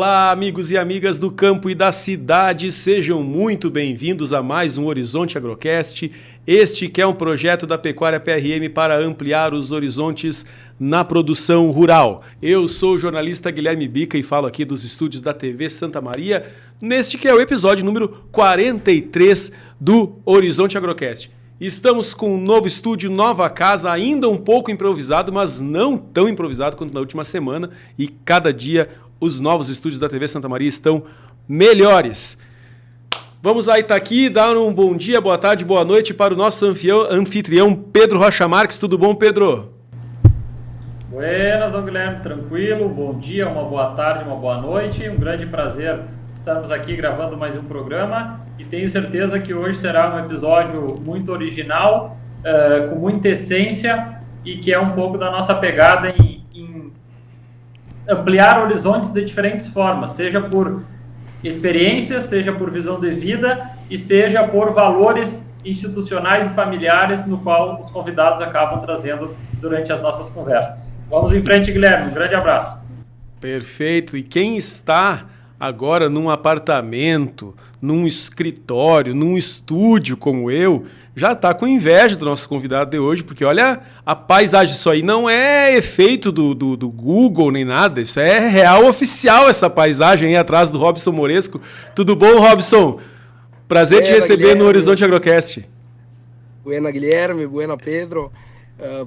Olá, amigos e amigas do campo e da cidade, sejam muito bem-vindos a mais um Horizonte Agrocast. Este que é um projeto da Pecuária PRM para ampliar os horizontes na produção rural. Eu sou o jornalista Guilherme Bica e falo aqui dos estúdios da TV Santa Maria, neste que é o episódio número 43 do Horizonte Agrocast. Estamos com um novo estúdio, nova casa, ainda um pouco improvisado, mas não tão improvisado quanto na última semana, e cada dia os novos estúdios da TV Santa Maria estão melhores. Vamos aí, tá aqui, dar um bom dia, boa tarde, boa noite para o nosso anfitrião Pedro Rocha Marques. Tudo bom, Pedro? Buenas, Dom Guilherme, tranquilo, bom dia, uma boa tarde, uma boa noite, um grande prazer estarmos aqui gravando mais um programa e tenho certeza que hoje será um episódio muito original, com muita essência e que é um pouco da nossa pegada em ampliar horizontes de diferentes formas, seja por experiência, seja por visão de vida e seja por valores institucionais e familiares no qual os convidados acabam trazendo durante as nossas conversas. Vamos em frente, Guilherme, um grande abraço. Perfeito, e quem está agora num apartamento, num escritório, num estúdio como eu, já está com inveja do nosso convidado de hoje, porque olha a paisagem, isso aí não é efeito do Google nem nada, isso é real oficial essa paisagem aí atrás do Robson Moresco. Tudo bom, Robson? Prazer te receber Guilherme. No Horizonte Agrocast. Buena, Guilherme, buena, Pedro.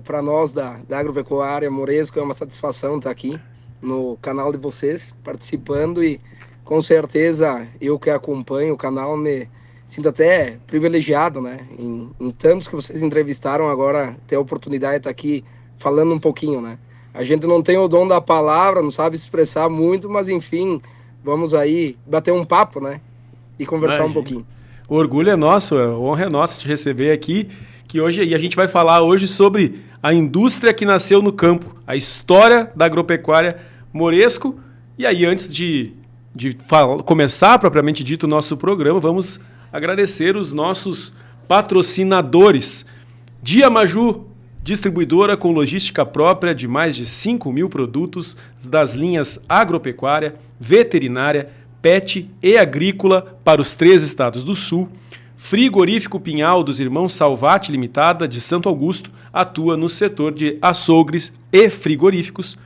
Para nós da Agropecuária Moresco é uma satisfação estar aqui no canal de vocês, participando e com certeza eu que acompanho o canal me sinto até privilegiado, né? Em tantos que vocês entrevistaram, agora ter a oportunidade de estar aqui falando um pouquinho, né? A gente não tem o dom da palavra, não sabe se expressar muito, mas enfim, vamos aí bater um papo, né? E conversar um pouquinho. O orgulho é nosso, a honra é nossa te receber aqui, que hoje e a gente vai falar hoje sobre a indústria que nasceu no campo, a história da agropecuária Moresco. E aí, antes de começar propriamente dito o nosso programa, vamos agradecer os nossos patrocinadores. Dia Maju, distribuidora com logística própria de mais de 5.000 produtos das linhas agropecuária, veterinária, pet e agrícola para os 3 estados do sul. Frigorífico Pinhal dos Irmãos Salvati Limitada de Santo Augusto atua no setor de açougues e frigoríficos.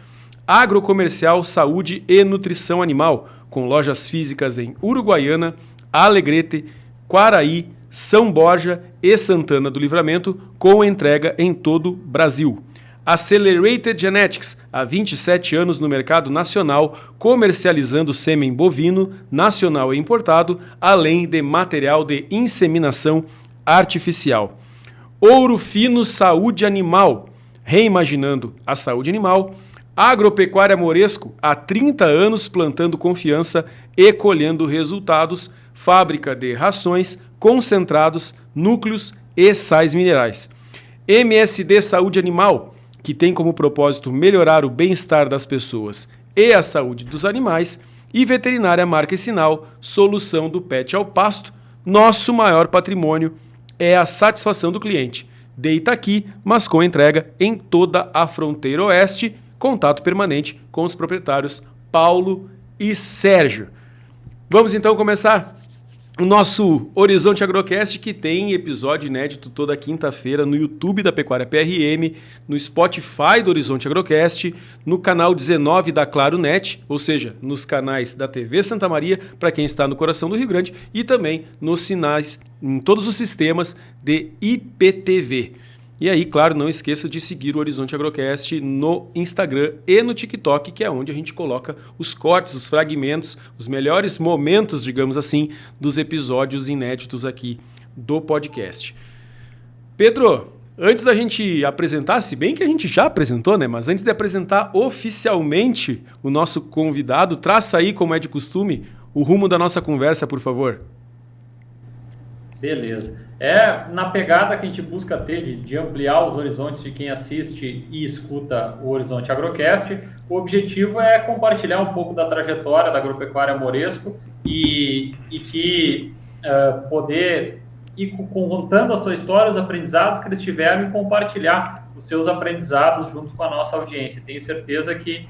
Agrocomercial Saúde e Nutrição Animal, com lojas físicas em Uruguaiana, Alegrete, Quaraí, São Borja e Santana do Livramento, com entrega em todo o Brasil. Accelerated Genetics, há 27 anos no mercado nacional, comercializando sêmen bovino, nacional e importado, além de material de inseminação artificial. Ouro Fino Saúde Animal, reimaginando a saúde animal. Agropecuária Moresco, há 30 anos plantando confiança e colhendo resultados. Fábrica de rações, concentrados, núcleos e sais minerais. MSD Saúde Animal, que tem como propósito melhorar o bem-estar das pessoas e a saúde dos animais. E Veterinária Marca e Sinal, solução do pet ao pasto. Nosso maior patrimônio é a satisfação do cliente. De Itaqui, mas com entrega em toda a fronteira oeste. Contato permanente com os proprietários Paulo e Sérgio. Vamos então começar o nosso Horizonte Agrocast, que tem episódio inédito toda quinta-feira no YouTube da Pecuária PRM, no Spotify do Horizonte Agrocast, no canal 19 da Claro Net, ou seja, nos canais da TV Santa Maria, para quem está no coração do Rio Grande, e também nos sinais em todos os sistemas de IPTV. E aí, claro, não esqueça de seguir o Horizonte Agrocast no Instagram e no TikTok, que é onde a gente coloca os cortes, os fragmentos, os melhores momentos, digamos assim, dos episódios inéditos aqui do podcast. Pedro, antes da gente apresentar, se bem que a gente já apresentou, né? Mas antes de apresentar oficialmente o nosso convidado, traça aí, como é de costume, o rumo da nossa conversa, por favor. Beleza. É na pegada que a gente busca ter de ampliar os horizontes de quem assiste e escuta o Horizonte Agrocast. O objetivo é compartilhar um pouco da trajetória da agropecuária Moresco e que poder ir contando a sua história, os aprendizados que eles tiveram e compartilhar os seus aprendizados junto com a nossa audiência. Tenho certeza que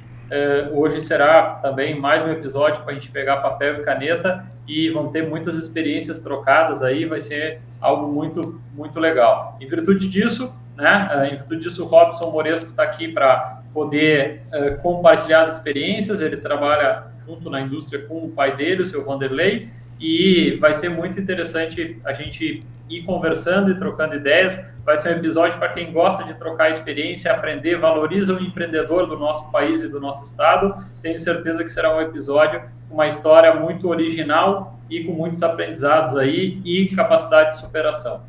Hoje será também mais um episódio para a gente pegar papel e caneta e vão ter muitas experiências trocadas aí, vai ser algo muito, muito legal. Em virtude disso, o Robson Moresco está aqui para poder compartilhar as experiências. Ele trabalha junto na indústria com o pai dele, o seu Vanderlei, e vai ser muito interessante a gente ir conversando e trocando ideias. Vai ser um episódio para quem gosta de trocar experiência, aprender, valoriza o empreendedor do nosso país e do nosso estado. Tenho certeza que será um episódio com uma história muito original e com muitos aprendizados aí e capacidade de superação.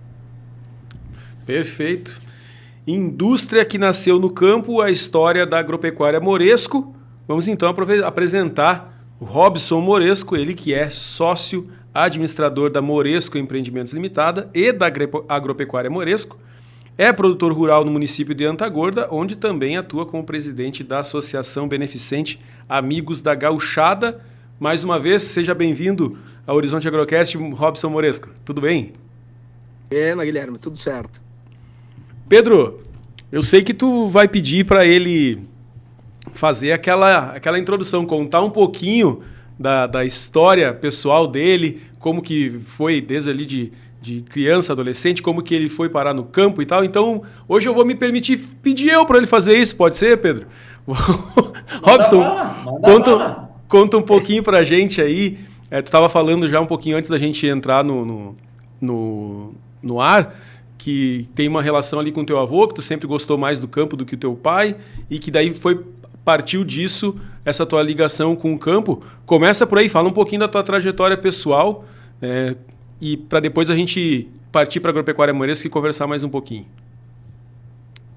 Perfeito. Indústria que nasceu no campo, a história da agropecuária Moresco. Vamos então apresentar o Robson Moresco, ele que é sócio administrador da Moresco Empreendimentos Limitada e da Agropecuária Moresco. É produtor rural no município de Antagorda, onde também atua como presidente da Associação Beneficente Amigos da Gauchada. Mais uma vez, seja bem-vindo ao Horizonte Agrocast, Robson Moresco. Tudo bem? Guilherme, tudo certo. Pedro, eu sei que tu vai pedir para ele fazer aquela introdução, contar um pouquinho da história pessoal dele, como que foi desde ali de criança, adolescente, como que ele foi parar no campo e tal. Então, hoje eu vou me permitir pedir para ele fazer isso, pode ser, Pedro? Robson, conta um pouquinho para a gente aí. Tu estava falando já um pouquinho antes da gente entrar no ar, que tem uma relação ali com o teu avô, que tu sempre gostou mais do campo do que o teu pai, e que daí partiu disso essa tua ligação com o campo. Começa por aí, fala um pouquinho da tua trajetória pessoal, e para depois a gente partir para a Agropecuária Moresco e conversar mais um pouquinho.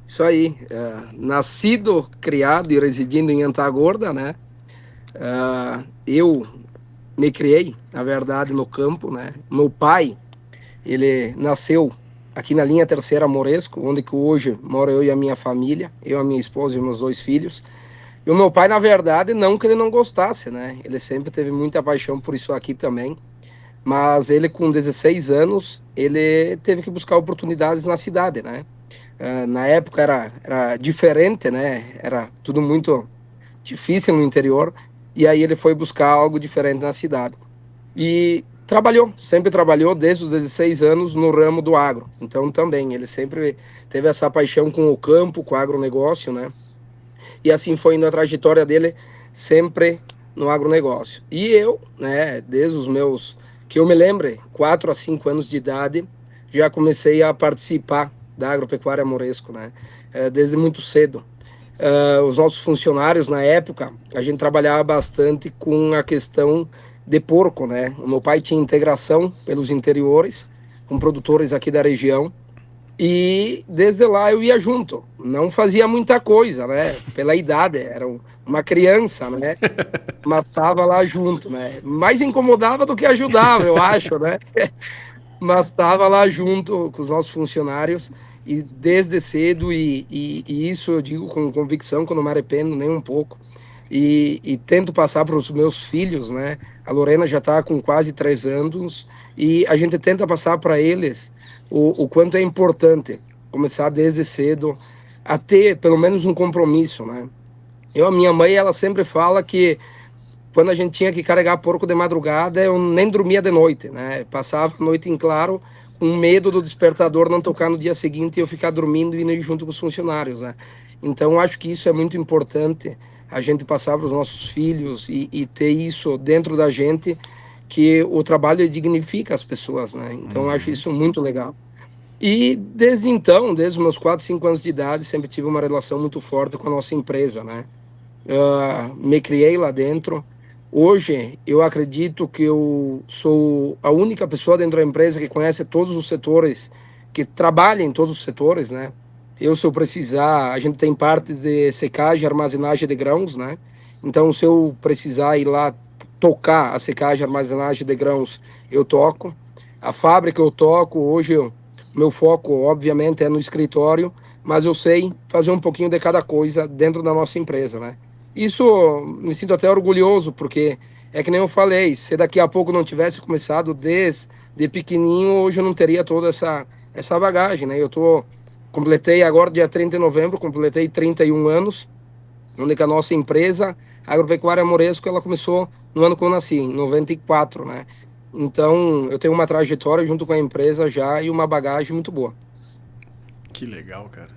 Isso aí, nascido, criado e residindo em Antagorda, né? Eu me criei, na verdade, no campo, né? Meu pai, ele nasceu aqui na linha terceira Moresco, onde que hoje moro eu e a minha família, eu, a minha esposa e meus 2 filhos. E o meu pai, na verdade, não que ele não gostasse, né? Ele sempre teve muita paixão por isso aqui também. Mas ele, com 16 anos, ele teve que buscar oportunidades na cidade, né? Na época era diferente, né? Era tudo muito difícil no interior. E aí ele foi buscar algo diferente na cidade. E sempre trabalhou desde os 16 anos no ramo do agro. Então também, ele sempre teve essa paixão com o campo, com o agronegócio, né? E assim foi indo a trajetória dele, sempre no agronegócio. E eu, né, desde os meus, que eu me lembre, 4 a 5 anos de idade, já comecei a participar da Agropecuária Moresco, né? Desde muito cedo. Os nossos funcionários, na época, a gente trabalhava bastante com a questão de porco, né? O meu pai tinha integração pelos interiores, com produtores aqui da região, e desde lá eu ia junto. Não fazia muita coisa, né? Pela idade, era uma criança, né? Mas estava lá junto, né? Mais incomodava do que ajudava, eu acho, né? Mas estava lá junto com os nossos funcionários, e desde cedo, e isso eu digo com convicção, que eu não me arrependo nem um pouco. E tento passar para os meus filhos, né? A Lorena já está com quase 3 anos e a gente tenta passar para eles o quanto é importante começar desde cedo a ter pelo menos um compromisso, né? A minha mãe, ela sempre fala que quando a gente tinha que carregar porco de madrugada, eu nem dormia de noite, né? Passava a noite em claro, com medo do despertador não tocar no dia seguinte e eu ficar dormindo e ir junto com os funcionários, né? Então, acho que isso é muito importante, a gente passar para os nossos filhos e ter isso dentro da gente, que o trabalho dignifica as pessoas, né? Então, acho isso muito legal. E desde então, desde os meus 4, 5 anos de idade, sempre tive uma relação muito forte com a nossa empresa, né? Me criei lá dentro. Hoje, eu acredito que eu sou a única pessoa dentro da empresa que conhece todos os setores, que trabalha em todos os setores, né? Se eu precisar, a gente tem parte de secagem e armazenagem de grãos, né? Então, se eu precisar ir lá tocar a secagem e armazenagem de grãos, eu toco. A fábrica eu toco. Hoje, meu foco, obviamente, é no escritório, mas eu sei fazer um pouquinho de cada coisa dentro da nossa empresa, né? Isso, me sinto até orgulhoso, porque é que nem eu falei, se daqui a pouco não tivesse começado desde pequenininho, hoje eu não teria toda essa bagagem, né? Completei agora, dia 30 de novembro, completei 31 anos, onde que a nossa empresa, a Agropecuária Moresco, ela começou no ano que eu nasci, em 94, né? Então, eu tenho uma trajetória junto com a empresa já e uma bagagem muito boa. Que legal, cara.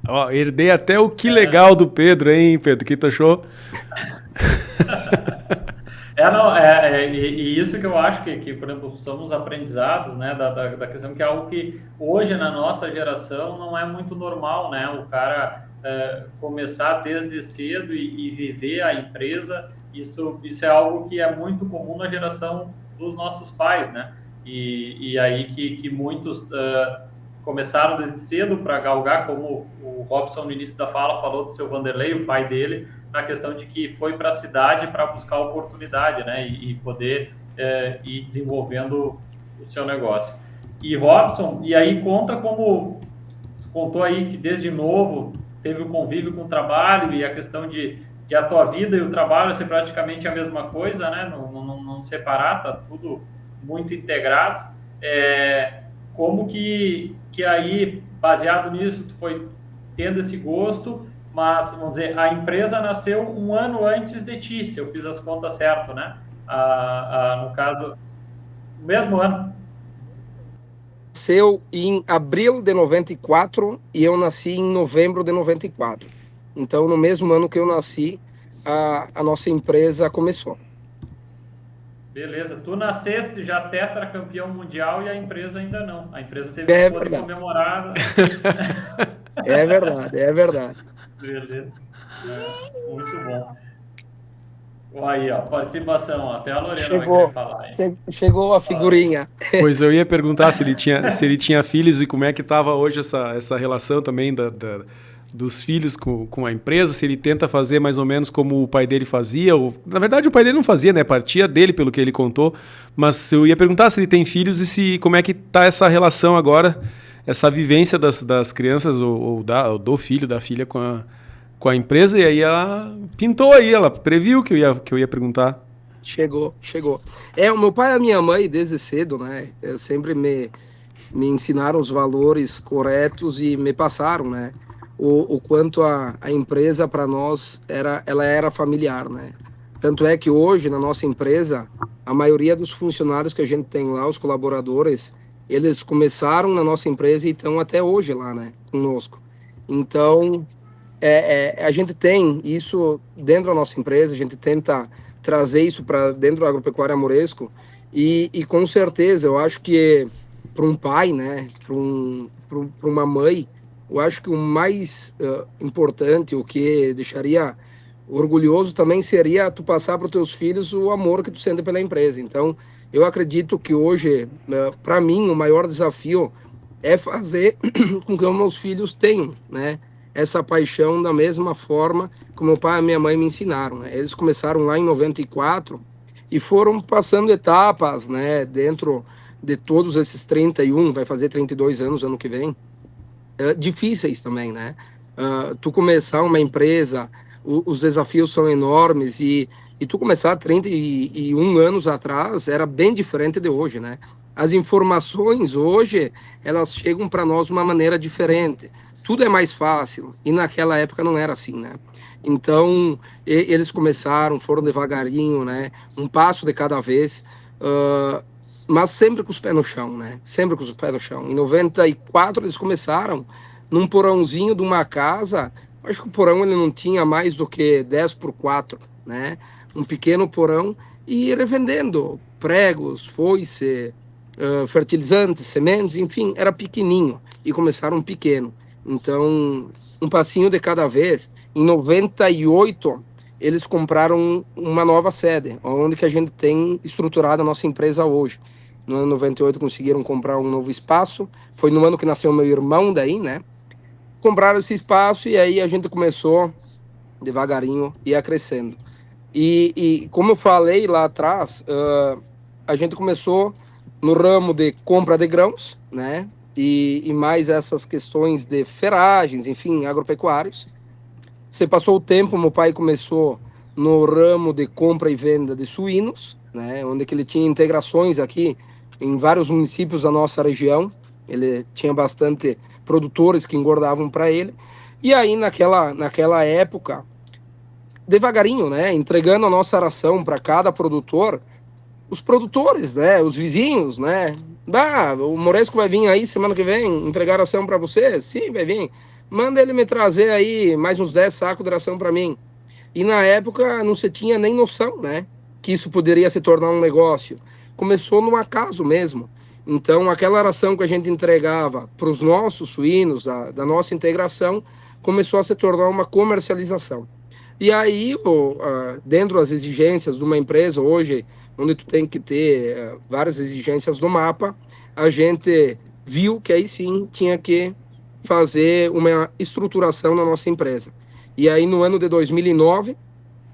Ó, herdei até o que legal do Pedro, hein, Pedro? O que tu achou? E isso que eu acho que, por exemplo, são os aprendizados, né, da questão que é algo que hoje na nossa geração não é muito normal, né, o cara começar desde cedo e viver a empresa, isso é algo que é muito comum na geração dos nossos pais, né, e aí que muitos começaram desde cedo para galgar, como o Robson no início da fala falou do seu Vanderlei, o pai dele, na questão de que foi para a cidade para buscar oportunidade, né, e poder ir desenvolvendo o seu negócio. E Robson, e aí contou aí que desde novo teve o convívio com o trabalho e a questão de a tua vida e o trabalho ser praticamente a mesma coisa, né, não separar, tá tudo muito integrado. Como que aí, baseado nisso, tu foi tendo esse gosto, mas, vamos dizer, a empresa nasceu um ano antes de ti, se eu fiz as contas certo, né? No caso, no mesmo ano. Nasceu em abril de 94 e eu nasci em novembro de 94. Então, no mesmo ano que eu nasci, a nossa empresa começou. Beleza, tu nasceste já tetracampeão mundial e a empresa ainda não. A empresa teve que poder comemorar. É verdade. Beleza. Muito bom. Aí, ó, participação. Até a Lorena vai querer falar. Chegou a figurinha. Pois eu ia perguntar se ele tinha filhos e como é que estava hoje essa relação também dos filhos com a empresa, se ele tenta fazer mais ou menos como o pai dele fazia. Na verdade, o pai dele não fazia, né? Partia dele, pelo que ele contou. Mas eu ia perguntar se ele tem filhos e como é que está essa relação agora, essa vivência das crianças ou do filho, da filha com a empresa. E aí ela pintou aí, ela previu que eu ia perguntar. Chegou. O meu pai e a minha mãe, desde cedo, né? Sempre me ensinaram os valores corretos e me passaram, né? O quanto a empresa para nós ela era familiar, né? Tanto é que hoje na nossa empresa a maioria dos funcionários que a gente tem lá, os colaboradores, eles começaram na nossa empresa e estão até hoje lá, né? Conosco. Então a gente tem isso dentro da nossa empresa, a gente tenta trazer isso para dentro da Agropecuária Moresco e com certeza eu acho que para um pai, né? Para uma mãe, eu acho que o mais importante, o que deixaria orgulhoso também seria tu passar para os teus filhos o amor que tu sente pela empresa. Então, eu acredito que hoje, para mim, o maior desafio é fazer com que os meus filhos tenham, né, essa paixão da mesma forma que meu pai e minha mãe me ensinaram, né? Eles começaram lá em 94 e foram passando etapas, né, dentro de todos esses 31, vai fazer 32 anos ano que vem, difíceis também, né? Tu começar uma empresa, os desafios são enormes e tu começar 31 anos atrás era bem diferente de hoje, né? As informações hoje, elas chegam para nós de uma maneira diferente. Tudo é mais fácil e naquela época não era assim, né? Então, eles começaram, foram devagarinho, né? Um passo de cada vez, mas sempre com os pés no chão, né? Sempre com os pés no chão. Em 94 eles começaram num porãozinho de uma casa, acho que o porão ele não tinha mais do que 10 por 4, né? Um pequeno porão e revendendo pregos, foice, fertilizantes, sementes, enfim, era pequenininho e começaram pequeno. Então, um passinho de cada vez. Em 98 eles compraram uma nova sede, onde que a gente tem estruturado a nossa empresa hoje. No ano 98 conseguiram comprar um novo espaço, foi no ano que nasceu meu irmão daí, né? Compraram esse espaço e aí a gente começou devagarinho ia crescendo. E como eu falei lá atrás, a gente começou no ramo de compra de grãos, né? E mais essas questões de ferragens, enfim, agropecuários. Você passou o tempo, meu pai começou no ramo de compra e venda de suínos, né? Onde que ele tinha integrações aqui em vários municípios da nossa região. Ele tinha bastante produtores que engordavam para ele. E aí, naquela época, devagarinho, né, entregando a nossa ração para cada produtor, os produtores, né, os vizinhos, né, o Moresco vai vir aí semana que vem entregar ração para você? Sim, vai vir. Manda ele me trazer aí mais uns 10 sacos de ração para mim. E na época não se tinha nem noção, né, que isso poderia se tornar um negócio. Começou no acaso mesmo. Então, aquela ração que a gente entregava para os nossos suínos, da nossa integração, começou a se tornar uma comercialização. E aí, dentro das exigências de uma empresa hoje, onde tu tem que ter várias exigências do mapa, a gente viu que aí sim tinha que fazer uma estruturação na nossa empresa. E aí, no ano de 2009,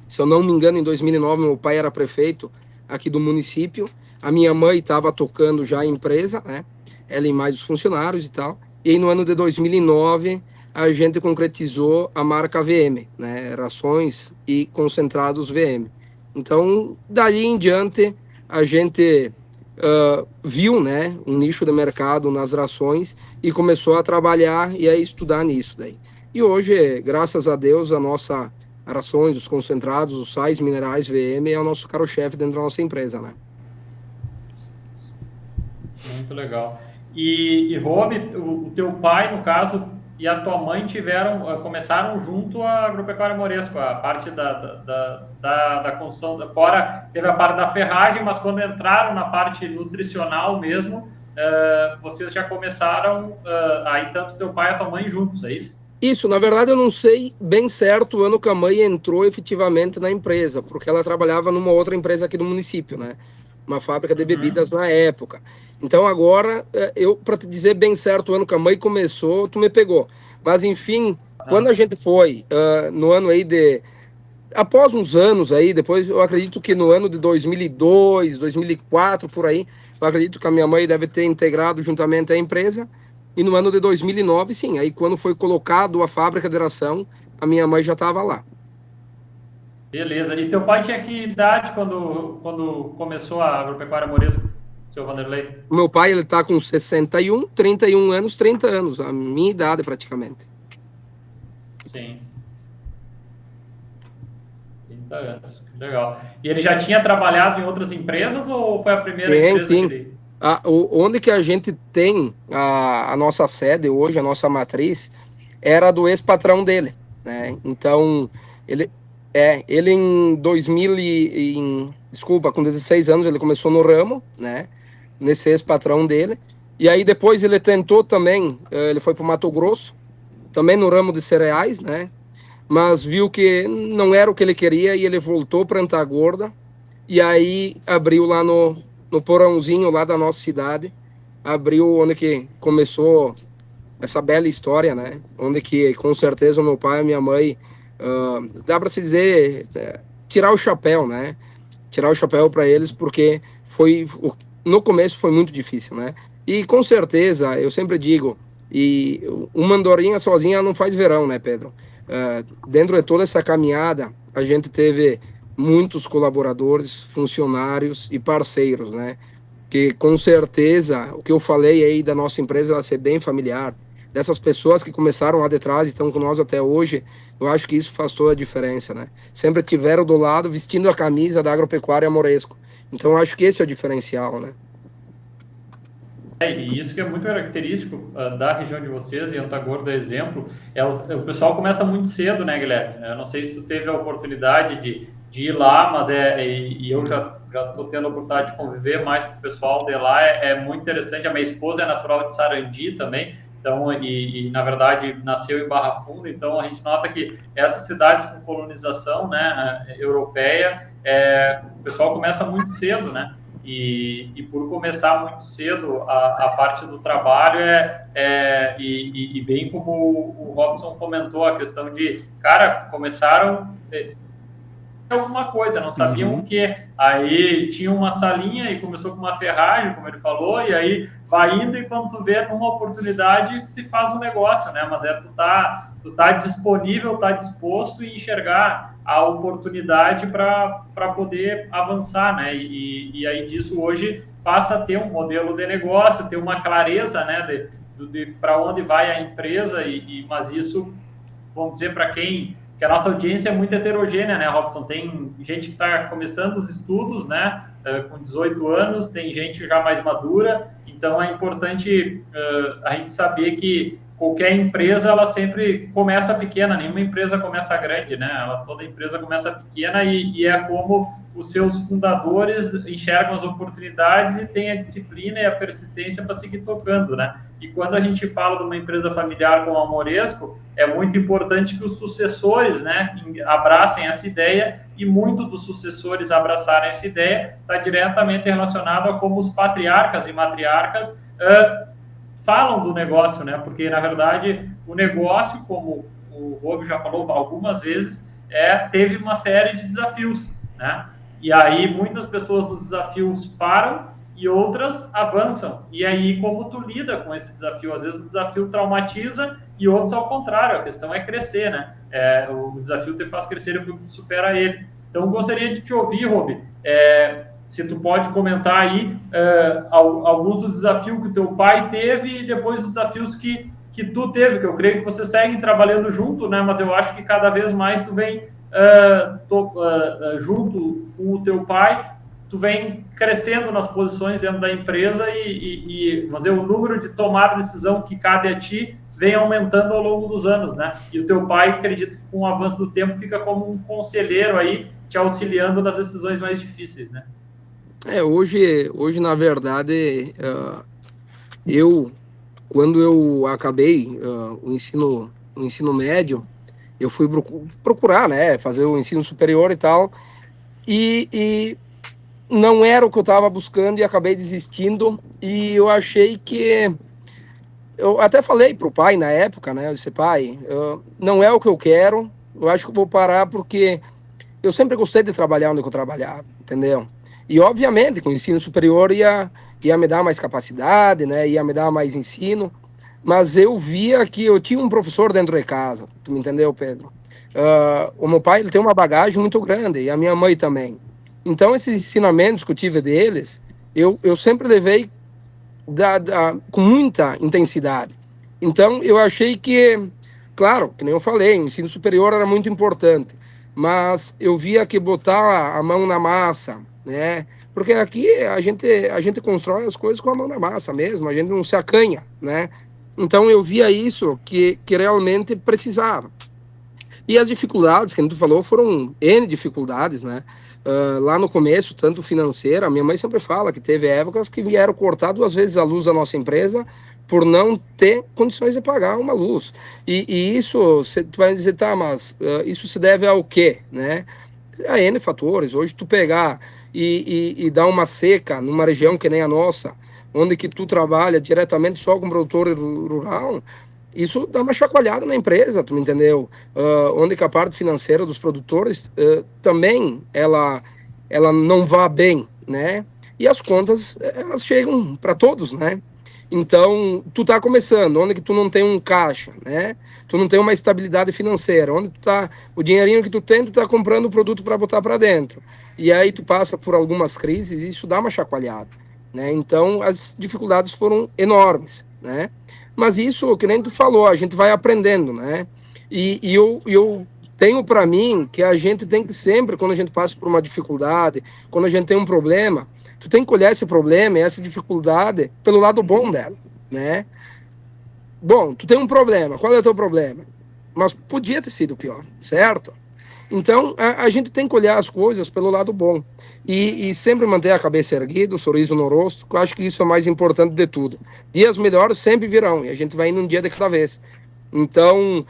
se eu não me engano, em 2009, meu pai era prefeito aqui do município, a minha mãe estava tocando já a empresa, né? Ela e mais os funcionários e tal. E aí, no ano de 2009, a gente concretizou a marca VM, né? Rações e concentrados VM. Então, dali em diante, a gente viu, né, um nicho de mercado nas rações e começou a trabalhar e a estudar nisso daí. E hoje, graças a Deus, a nossa rações, os concentrados, os sais minerais VM é o nosso carro-chefe dentro da nossa empresa, né? Muito legal. E Rob, o teu pai, no caso, e a tua mãe começaram junto a Agropecuária Moresco, a parte da construção, fora teve a parte da ferragem, mas quando entraram na parte nutricional mesmo, vocês já começaram, aí tanto teu pai e a tua mãe juntos, é isso? Isso, na verdade eu não sei bem certo o ano que a mãe entrou efetivamente na empresa, porque ela trabalhava numa outra empresa aqui do município, né? Uma fábrica de bebidas na época. Então agora, para te dizer bem certo o ano que a mãe começou, tu me pegou. Mas enfim, quando a gente foi, no ano aí após uns anos aí, depois eu acredito que no ano de 2002, 2004, por aí, eu acredito que a minha mãe deve ter integrado juntamente a empresa. E no ano de 2009, sim, aí quando foi colocado a fábrica de ração, a minha mãe já estava lá. Beleza. E teu pai tinha que idade quando começou a Agropecuária Moresco, seu Vanderlei? O meu pai, ele está com 61, 31 anos, 30 anos, a minha idade praticamente. Sim. 30 anos, legal. E ele já tinha trabalhado em outras empresas ou foi a primeira empresa sim. que ele... Onde que a gente tem a nossa sede hoje, a nossa matriz, era do ex-patrão dele, né? Então, ele em 2000 desculpa, com 16 anos ele começou no ramo, né? Nesse ex-patrão dele. E aí depois ele tentou também, ele foi para o Mato Grosso, também no ramo de cereais, né? Mas viu que não era o que ele queria e ele voltou para Antagorda e aí abriu lá no porãozinho lá da nossa cidade, abriu onde que começou essa bela história, né? Onde que com certeza o meu pai e minha mãe, dá para se dizer, tirar o chapéu, né? Tirar o chapéu para eles, porque no começo foi muito difícil, né? E com certeza, eu sempre digo, e uma andorinha sozinha não faz verão, né, Pedro? Dentro de toda essa caminhada, a gente teve muitos colaboradores, funcionários e parceiros, né? Que com certeza, o que eu falei aí da nossa empresa, ela ser bem familiar, dessas pessoas que começaram lá de trás e estão com nós até hoje, eu acho que isso faz toda a diferença, né? Sempre tiveram do lado, vestindo a camisa da Agropecuária Moresco. Então, eu acho que esse é o diferencial, né? E isso que é muito característico da região de vocês, e Antagorda é exemplo, o pessoal começa muito cedo, né, Guilherme? Eu não sei se tu teve a oportunidade de ir lá, mas eu já estou tendo a oportunidade de conviver mais com o pessoal de lá, é muito interessante. A minha esposa é natural de Sarandi também, então, na verdade nasceu em Barra Funda, então a gente nota que essas cidades com colonização, né, europeia, o pessoal começa muito cedo, né? E por começar muito cedo a parte do trabalho e bem como o Robson comentou, a questão de, cara, começaram alguma coisa, não sabiam o que. Aí tinha uma salinha e começou com uma ferragem, como ele falou, e aí vai indo e quando tu vê numa oportunidade se faz um negócio, né? Mas tu tá disponível, tá disposto e enxergar a oportunidade para poder avançar, né? E aí disso hoje passa a ter um modelo de negócio, ter uma clareza, né? De para onde vai a empresa mas isso, vamos dizer, para quem que a nossa audiência é muito heterogênea, né, Robson? Tem gente que está começando os estudos, né, com 18 anos, tem gente já mais madura, então é importante a gente saber que qualquer empresa, ela sempre começa pequena, nenhuma empresa começa grande, né? Toda empresa começa pequena e é como os seus fundadores enxergam as oportunidades e têm a disciplina e a persistência para seguir tocando, né? E quando a gente fala de uma empresa familiar como a Moresco, é muito importante que os sucessores, né, abracem essa ideia, e muito dos sucessores abraçarem essa ideia está diretamente relacionado a como os patriarcas e matriarcas falam do negócio, né? Porque, na verdade, o negócio, como o Rob já falou algumas vezes, teve uma série de desafios, né? E aí, muitas pessoas dos desafios param e outras avançam. E aí, como tu lida com esse desafio? Às vezes o desafio traumatiza e outros ao contrário. A questão é crescer, né? O desafio te faz crescer e tu supera ele. Então, gostaria de te ouvir, Rob, se tu pode comentar aí alguns dos desafios que o teu pai teve e depois os desafios que tu teve, que eu creio que vocês seguem trabalhando junto, né? Mas eu acho que cada vez mais tu vem junto com o teu pai, tu vem crescendo nas posições dentro da empresa mas o número de tomar decisão que cabe a ti vem aumentando ao longo dos anos, né? E o teu pai, acredito que com o avanço do tempo, fica como um conselheiro aí, te auxiliando nas decisões mais difíceis, né? Hoje na verdade, quando eu acabei o ensino médio, eu fui procurar, né, fazer o ensino superior e tal, e não era o que eu estava buscando e acabei desistindo, e eu achei que... Eu até falei pro pai na época, né, eu disse, pai, não é o que eu quero, eu acho que eu vou parar porque eu sempre gostei de trabalhar onde eu trabalhava, entendeu? E, obviamente, com o ensino superior ia me dar mais capacidade, né? Ia me dar mais ensino. Mas eu via que eu tinha um professor dentro de casa. Tu me entendeu, Pedro? O meu pai, ele tem uma bagagem muito grande, e a minha mãe também. Então, esses ensinamentos que eu tive deles, eu sempre levei com muita intensidade. Então, eu achei que, claro, que nem eu falei, o ensino superior era muito importante. Mas eu via que botar a mão na massa, né? Porque aqui a gente constrói as coisas com a mão na massa mesmo, a gente não se acanha, né? Então eu via isso que realmente precisava. E as dificuldades que a gente falou foram N dificuldades, né? Lá no começo, tanto financeira, a minha mãe sempre fala que teve épocas que vieram cortar 2 vezes a luz da nossa empresa por não ter condições de pagar uma luz. E isso, tu vai dizer, tá, mas isso se deve ao quê, né? A N fatores. Hoje tu pegar e dar uma seca numa região que nem a nossa, onde que tu trabalha diretamente só com produtor rural, isso dá uma chacoalhada na empresa, tu me entendeu? Onde que a parte financeira dos produtores também ela não vá bem, né? E as contas, elas chegam para todos, né? Então, tu tá começando, onde que tu não tem um caixa, né? Tu não tem uma estabilidade financeira, onde tu tá, o dinheirinho que tu tem, tu tá comprando o produto para botar para dentro. E aí tu passa por algumas crises e isso dá uma chacoalhada, né? Então, as dificuldades foram enormes, né? Mas isso, que nem tu falou, a gente vai aprendendo, né? E eu tenho para mim que a gente tem que sempre, quando a gente passa por uma dificuldade, quando a gente tem um problema, tu tem que olhar esse problema e essa dificuldade pelo lado bom dela, né? Bom, tu tem um problema, qual é o teu problema? Mas podia ter sido pior, certo? Então, a gente tem que olhar as coisas pelo lado bom. E sempre manter a cabeça erguida, o sorriso no rosto, que eu acho que isso é o mais importante de tudo. Dias melhores sempre virão, e a gente vai indo um dia de cada vez. Então,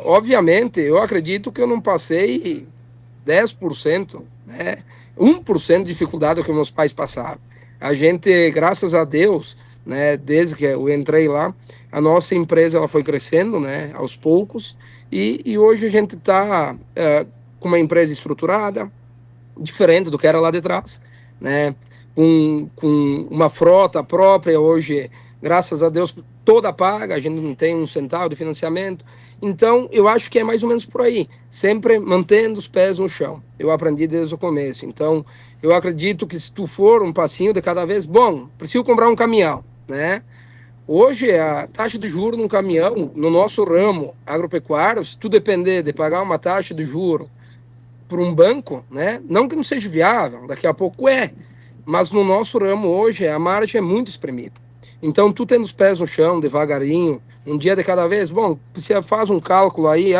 obviamente, eu acredito que eu não passei 10%, né? 1% de dificuldade que meus pais passaram. A gente, graças a Deus, né, desde que eu entrei lá, a nossa empresa ela foi crescendo, né, aos poucos, e hoje a gente está com uma empresa estruturada, diferente do que era lá de trás, né, com uma frota própria hoje, graças a Deus, toda paga, a gente não tem um centavo de financiamento. Então, eu acho que é mais ou menos por aí, sempre mantendo os pés no chão. Eu aprendi desde o começo. Então, eu acredito que se tu for um passinho de cada vez, bom, preciso comprar um caminhão, né? Hoje, a taxa de juros num caminhão, no nosso ramo agropecuário, se tu depender de pagar uma taxa de juros por um banco, né? Não que não seja viável, daqui a pouco mas no nosso ramo hoje a margem é muito espremida. Então, tu tendo os pés no chão, devagarinho, um dia de cada vez, bom, você faz um cálculo aí,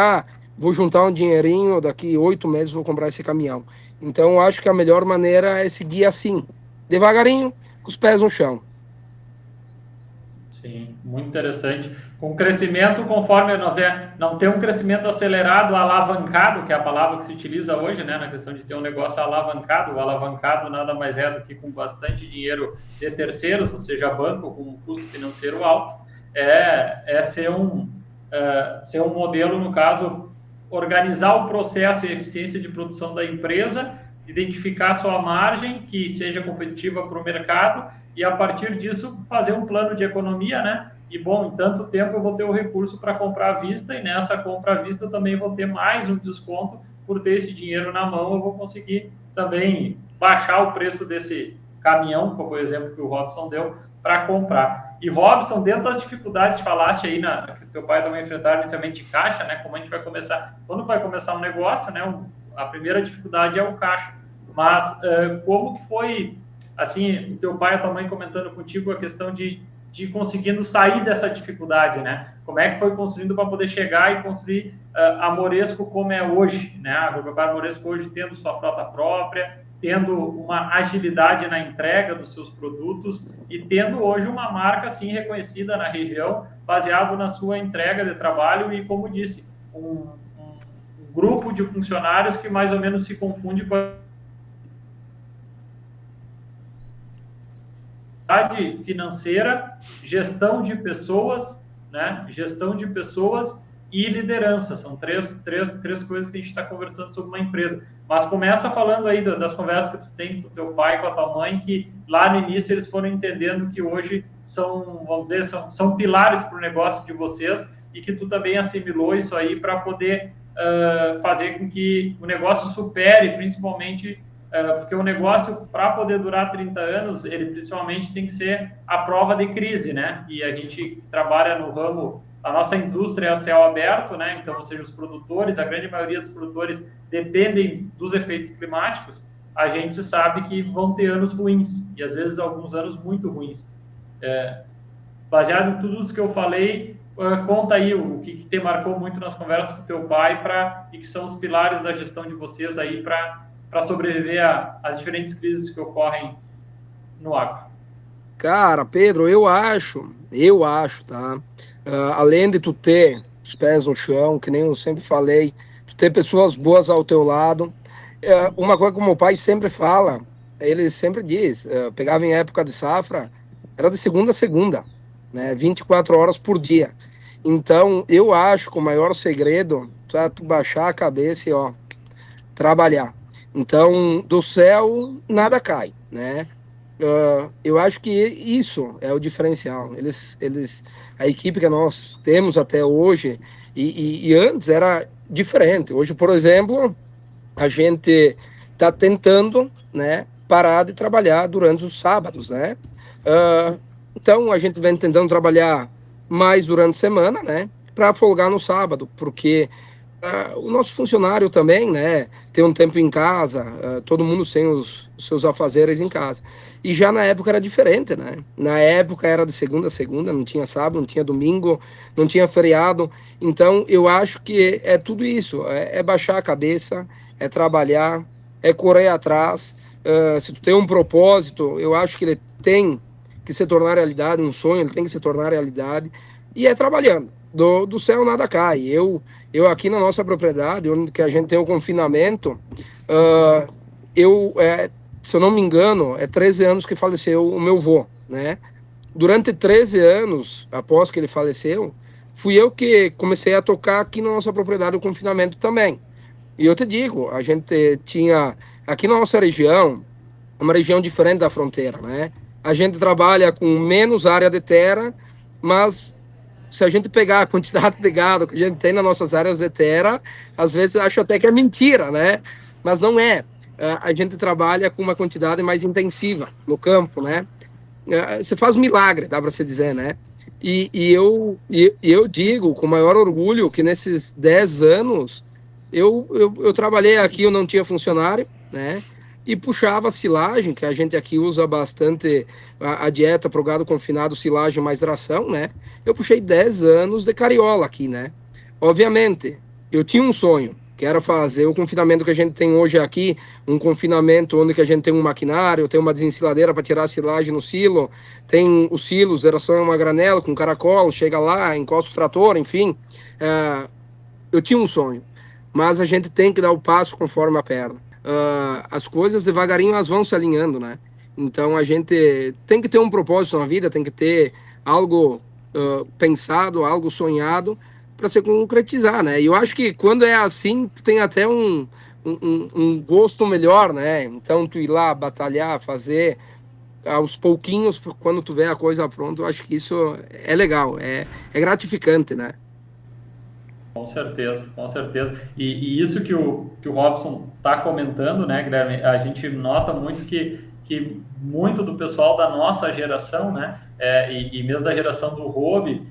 vou juntar um dinheirinho, daqui 8 meses vou comprar esse caminhão. Então, eu acho que a melhor maneira é seguir assim, devagarinho, com os pés no chão. Sim, muito interessante. Com crescimento, conforme nós não ter um crescimento acelerado, alavancado, que é a palavra que se utiliza hoje, né, na questão de ter um negócio alavancado. O alavancado nada mais é do que com bastante dinheiro de terceiros, ou seja, banco com um custo financeiro alto, ser um modelo, no caso, organizar o processo e eficiência de produção da empresa, identificar sua margem, que seja competitiva para o mercado, e a partir disso fazer um plano de economia, né? E bom, em tanto tempo eu vou ter o recurso para comprar à vista, e nessa compra à vista eu também vou ter mais um desconto por ter esse dinheiro na mão. Eu vou conseguir também baixar o preço desse caminhão, que foi o exemplo que o Robson deu, para comprar. E Robson, dentro das dificuldades que falaste aí, que teu pai também enfrentaram inicialmente de caixa, né? Como a gente vai começar, quando vai começar um negócio, né? A primeira dificuldade é o caixa. Mas como que foi, assim, o teu pai e a tua mãe comentando contigo a questão de conseguindo sair dessa dificuldade, né? Como é que foi construindo para poder chegar e construir a Moresco como é hoje, né? A Agropecuária Moresco hoje tendo sua frota própria, tendo uma agilidade na entrega dos seus produtos e tendo hoje uma marca, assim, reconhecida na região, baseado na sua entrega de trabalho e, como disse, um grupo de funcionários que mais ou menos se confunde com a financeira, gestão de pessoas, né? Gestão de pessoas e liderança. São três coisas que a gente está conversando sobre uma empresa. Mas começa falando aí das conversas que tu tem com o teu pai, com a tua mãe, que lá no início eles foram entendendo que hoje são, vamos dizer, são pilares para o negócio de vocês e que tu também assimilou isso aí para poder fazer com que o negócio supere, principalmente porque o negócio, para poder durar 30 anos, ele principalmente tem que ser a prova de crise, né? E a gente trabalha no ramo, a nossa indústria é a céu aberto, né? Então, ou seja, os produtores, a grande maioria dos produtores dependem dos efeitos climáticos. A gente sabe que vão ter anos ruins, e às vezes alguns anos muito ruins. Baseado em tudo isso que eu falei, conta aí o que te marcou muito nas conversas com o teu pai e que são os pilares da gestão de vocês aí para sobreviver às diferentes crises que ocorrem no agro. Cara, Pedro, eu acho, tá? Além de tu ter os pés no chão, que nem eu sempre falei, tu ter pessoas boas ao teu lado, uma coisa que o meu pai sempre fala, ele sempre diz, pegava em época de safra, era de segunda a segunda, né? 24 horas por dia. Então, eu acho que o maior segredo é tu baixar a cabeça e, trabalhar. Então, do céu, nada cai, né? Eu acho que isso é o diferencial. A equipe que nós temos até hoje, e antes era diferente. Hoje, por exemplo, a gente está tentando, né, parar de trabalhar durante os sábados, né? Então, a gente vem tentando trabalhar mais durante a semana, né, para folgar no sábado, porque o nosso funcionário também, né, tem um tempo em casa, todo mundo tem os seus afazeres em casa. E já na época era diferente, né? Na época era de segunda a segunda, não tinha sábado, não tinha domingo, não tinha feriado. Então, eu acho que é tudo isso, é baixar a cabeça, é trabalhar, é correr atrás. Se tu tem um propósito, eu acho que ele tem que se tornar realidade, um sonho, ele tem que se tornar realidade, e é trabalhando. Do céu nada cai. Eu aqui na nossa propriedade, onde que a gente tem o confinamento, se eu não me engano, 13 anos que faleceu o meu avô, né? Durante 13 anos, após que ele faleceu, fui eu que comecei a tocar aqui na nossa propriedade o confinamento também. E eu te digo, a gente tinha, aqui na nossa região, uma região diferente da fronteira, né? A gente trabalha com menos área de terra, mas se a gente pegar a quantidade de gado que a gente tem nas nossas áreas de terra, às vezes eu acho até que é mentira, né? Mas não é. A gente trabalha com uma quantidade mais intensiva no campo, né? Você faz milagre, dá para se dizer, né? eu digo com maior orgulho que nesses 10 anos eu trabalhei aqui, eu não tinha funcionário, né? E puxava silagem, que a gente aqui usa bastante a dieta para o gado confinado, silagem mais ração, né? Eu puxei 10 anos de cariola aqui, né? Obviamente, eu tinha um sonho, que era fazer o confinamento que a gente tem hoje aqui, um confinamento onde que a gente tem um maquinário, tem uma desensiladeira para tirar a silagem no silo, tem os silos, era só uma granela com caracol, chega lá, encosta o trator, enfim. Eu tinha um sonho, mas a gente tem que dar o passo conforme a perna. As coisas devagarinho elas vão se alinhando, né? Então a gente tem que ter um propósito na vida, tem que ter algo pensado, algo sonhado para se concretizar, né? E eu acho que quando é assim, tem até um gosto melhor, né? Então tu ir lá batalhar, fazer aos pouquinhos, quando tu vê a coisa pronta, eu acho que isso é legal, é gratificante, né? Com certeza, com certeza. E isso que o Robson está comentando, né, Guilherme, a gente nota muito que muito do pessoal da nossa geração, né, e mesmo da geração do hobby,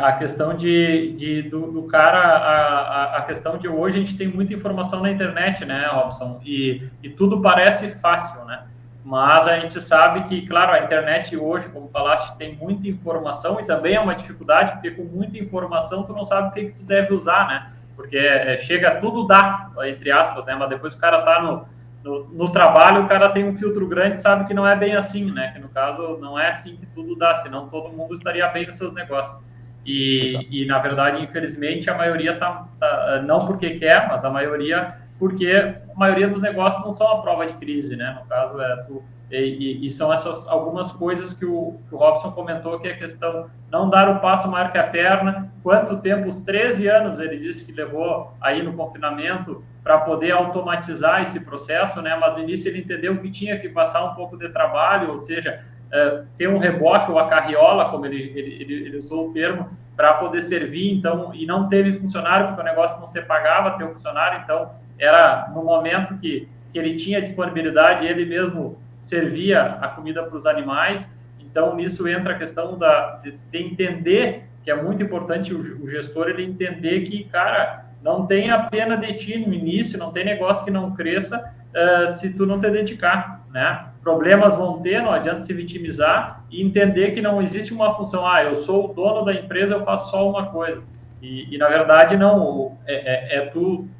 a questão do cara, a questão de hoje a gente tem muita informação na internet, né, Robson, e tudo parece fácil, né? Mas a gente sabe que, claro, a internet hoje, como falaste, tem muita informação e também é uma dificuldade, porque com muita informação tu não sabe o que tu deve usar, né? Porque chega tudo dá, entre aspas, né? Mas depois o cara tá no trabalho, o cara tem um filtro grande e sabe que não é bem assim, né? Que no caso não é assim que tudo dá, senão todo mundo estaria bem nos seus negócios. E na verdade, infelizmente, a maioria não porque quer, mas a maioria porque a maioria dos negócios não são a prova de crise, né? No caso, e são essas algumas coisas que o Robson comentou, que é a questão não dar o passo maior que a perna. Quanto tempo, os 13 anos, ele disse que levou aí no confinamento para poder automatizar esse processo, né? Mas no início ele entendeu que tinha que passar um pouco de trabalho, ou seja, ter um reboque ou a carriola, como ele usou o termo, para poder servir, então, e não teve funcionário, porque o negócio não se pagava ter um funcionário, então era no momento que ele tinha disponibilidade, ele mesmo servia a comida para os animais. Então nisso entra a questão de entender, que é muito importante o gestor ele entender que, cara, não tem a pena de ti no início, não tem negócio que não cresça se tu não te dedicar, né? Problemas vão ter, não adianta se vitimizar e entender que não existe uma função, eu sou o dono da empresa, eu faço só uma coisa. E na verdade, não,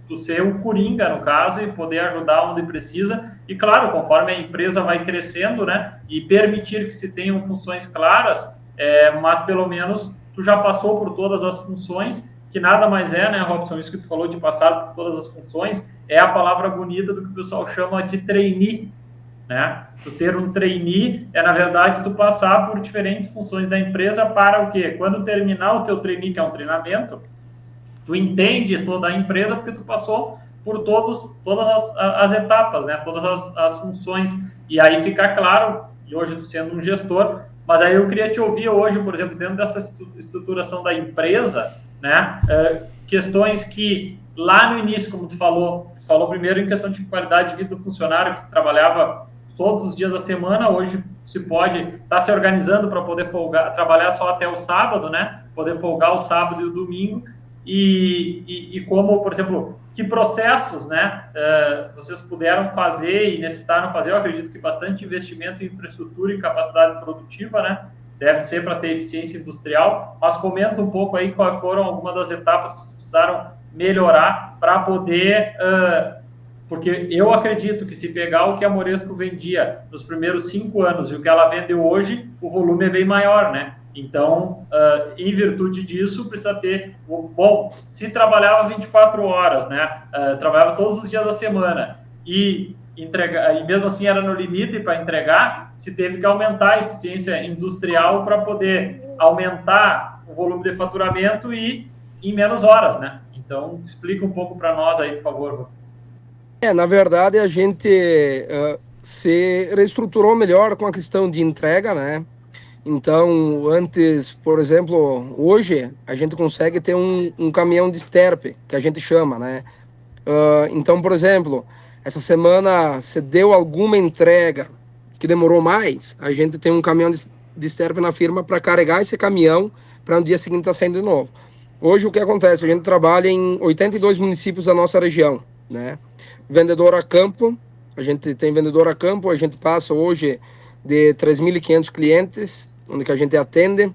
tu ser o coringa, no caso, e poder ajudar onde precisa. E claro, conforme a empresa vai crescendo, né, e permitir que se tenham funções claras, mas pelo menos tu já passou por todas as funções, que nada mais né, Robson, isso que tu falou de passar por todas as funções, é a palavra bonita do que o pessoal chama de trainee, né? Tu ter um trainee na verdade, tu passar por diferentes funções da empresa para o quê? Quando terminar o teu trainee, que é um treinamento, tu entende toda a empresa porque tu passou por todas as etapas, né? Todas as funções. E aí fica claro, e hoje tu sendo um gestor, mas aí eu queria te ouvir hoje, por exemplo, dentro dessa estruturação da empresa, né? Questões que lá no início, como tu falou primeiro em questão de qualidade de vida do funcionário, que se trabalhava todos os dias da semana, hoje se pode estar se organizando para poder trabalhar só até o sábado, né? Poder folgar o sábado e o domingo. E como, por exemplo, que processos, né, vocês puderam fazer e necessitaram fazer? Eu acredito que bastante investimento em infraestrutura e capacidade produtiva, né? Deve ser para ter eficiência industrial, mas comenta um pouco aí quais foram algumas das etapas que vocês precisaram melhorar para poder... porque eu acredito que se pegar o que a Moresco vendia nos primeiros 5 anos e o que ela vende hoje, o volume é bem maior, né? Então, em virtude disso, precisa ter... Bom, se trabalhava 24 horas, né? Trabalhava todos os dias da semana e mesmo assim era no limite para entregar, se teve que aumentar a eficiência industrial para poder aumentar o volume de faturamento e em menos horas, né? Então, explica um pouco para nós aí, por favor. Na verdade, a gente se reestruturou melhor com a questão de entrega, né? Então, antes, por exemplo, hoje, a gente consegue ter um caminhão de esterpe, que a gente chama, né? Então, por exemplo, essa semana, se deu alguma entrega que demorou mais, a gente tem um caminhão de esterpe na firma para carregar esse caminhão para no dia seguinte estar saindo de novo. Hoje o que acontece? A gente trabalha em 82 municípios da nossa região, né? Vendedor a campo, a gente tem vendedor a campo, a gente passa hoje de 3.500 clientes, onde que a gente atende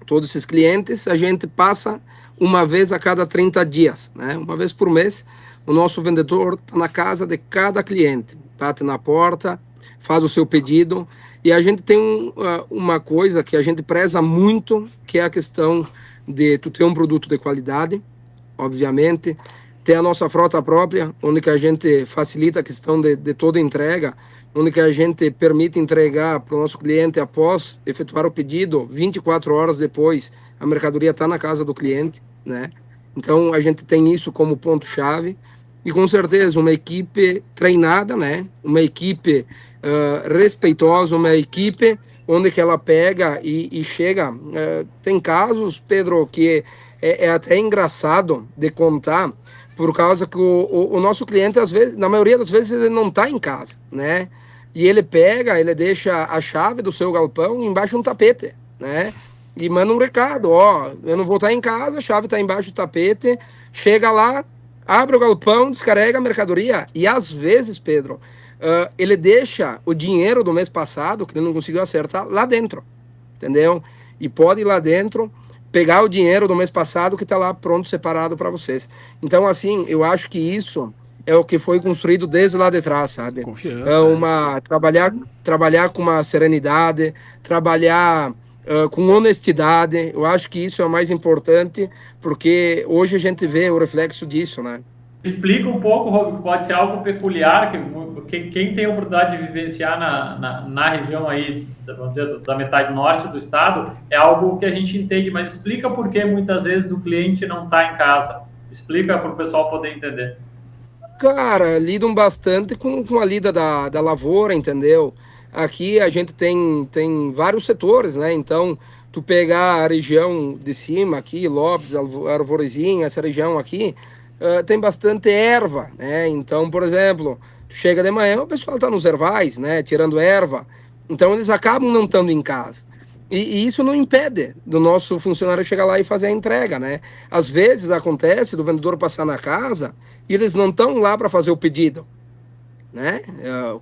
todos esses clientes, a gente passa uma vez a cada 30 dias, né? Uma vez por mês, o nosso vendedor está na casa de cada cliente, bate na porta, faz o seu pedido, e a gente tem uma coisa que a gente preza muito, que é a questão de tu ter um produto de qualidade, obviamente, ter a nossa frota própria, onde que a gente facilita a questão de toda a entrega, onde que a gente permite entregar para o nosso cliente após efetuar o pedido, 24 horas depois, a mercadoria está na casa do cliente, né? Então, a gente tem isso como ponto-chave, e com certeza uma equipe treinada, né? Uma equipe respeitosa, uma equipe onde que ela pega e chega. Tem casos, Pedro, que é até engraçado de contar, por causa que o nosso cliente, às vezes, na maioria das vezes, ele não está em casa, né? E ele pega, ele deixa a chave do seu galpão embaixo de um tapete, né? E manda um recado, ó, eu não vou estar em casa, a chave está embaixo do tapete, chega lá, abre o galpão, descarrega a mercadoria, e às vezes, Pedro, ele deixa o dinheiro do mês passado, que ele não conseguiu acertar, lá dentro, entendeu? E pode ir lá dentro, pegar o dinheiro do mês passado que está lá pronto, separado para vocês. Então, assim, eu acho que isso é o que foi construído desde lá de trás, sabe? Confiança. Trabalhar com uma serenidade, trabalhar com honestidade. Eu acho que isso é o mais importante, porque hoje a gente vê o reflexo disso, né? Explica um pouco, Rob, que pode ser algo peculiar, que quem tem a oportunidade de vivenciar na região aí, vamos dizer, da metade norte do estado, é algo que a gente entende, mas explica por que muitas vezes o cliente não está em casa. Explica para o pessoal poder entender. Cara, lidam bastante com a lida da lavoura, entendeu? Aqui a gente tem vários setores, né? Então, tu pegar a região de cima aqui, Lopes, Arvorezinha, essa região aqui, tem bastante erva, né? Então, por exemplo, tu chega de manhã, o pessoal tá nos ervais, né? Tirando erva. Então, eles acabam não estando em casa. E isso não impede do nosso funcionário chegar lá e fazer a entrega, né? Às vezes acontece do vendedor passar na casa e eles não estão lá para fazer o pedido, né?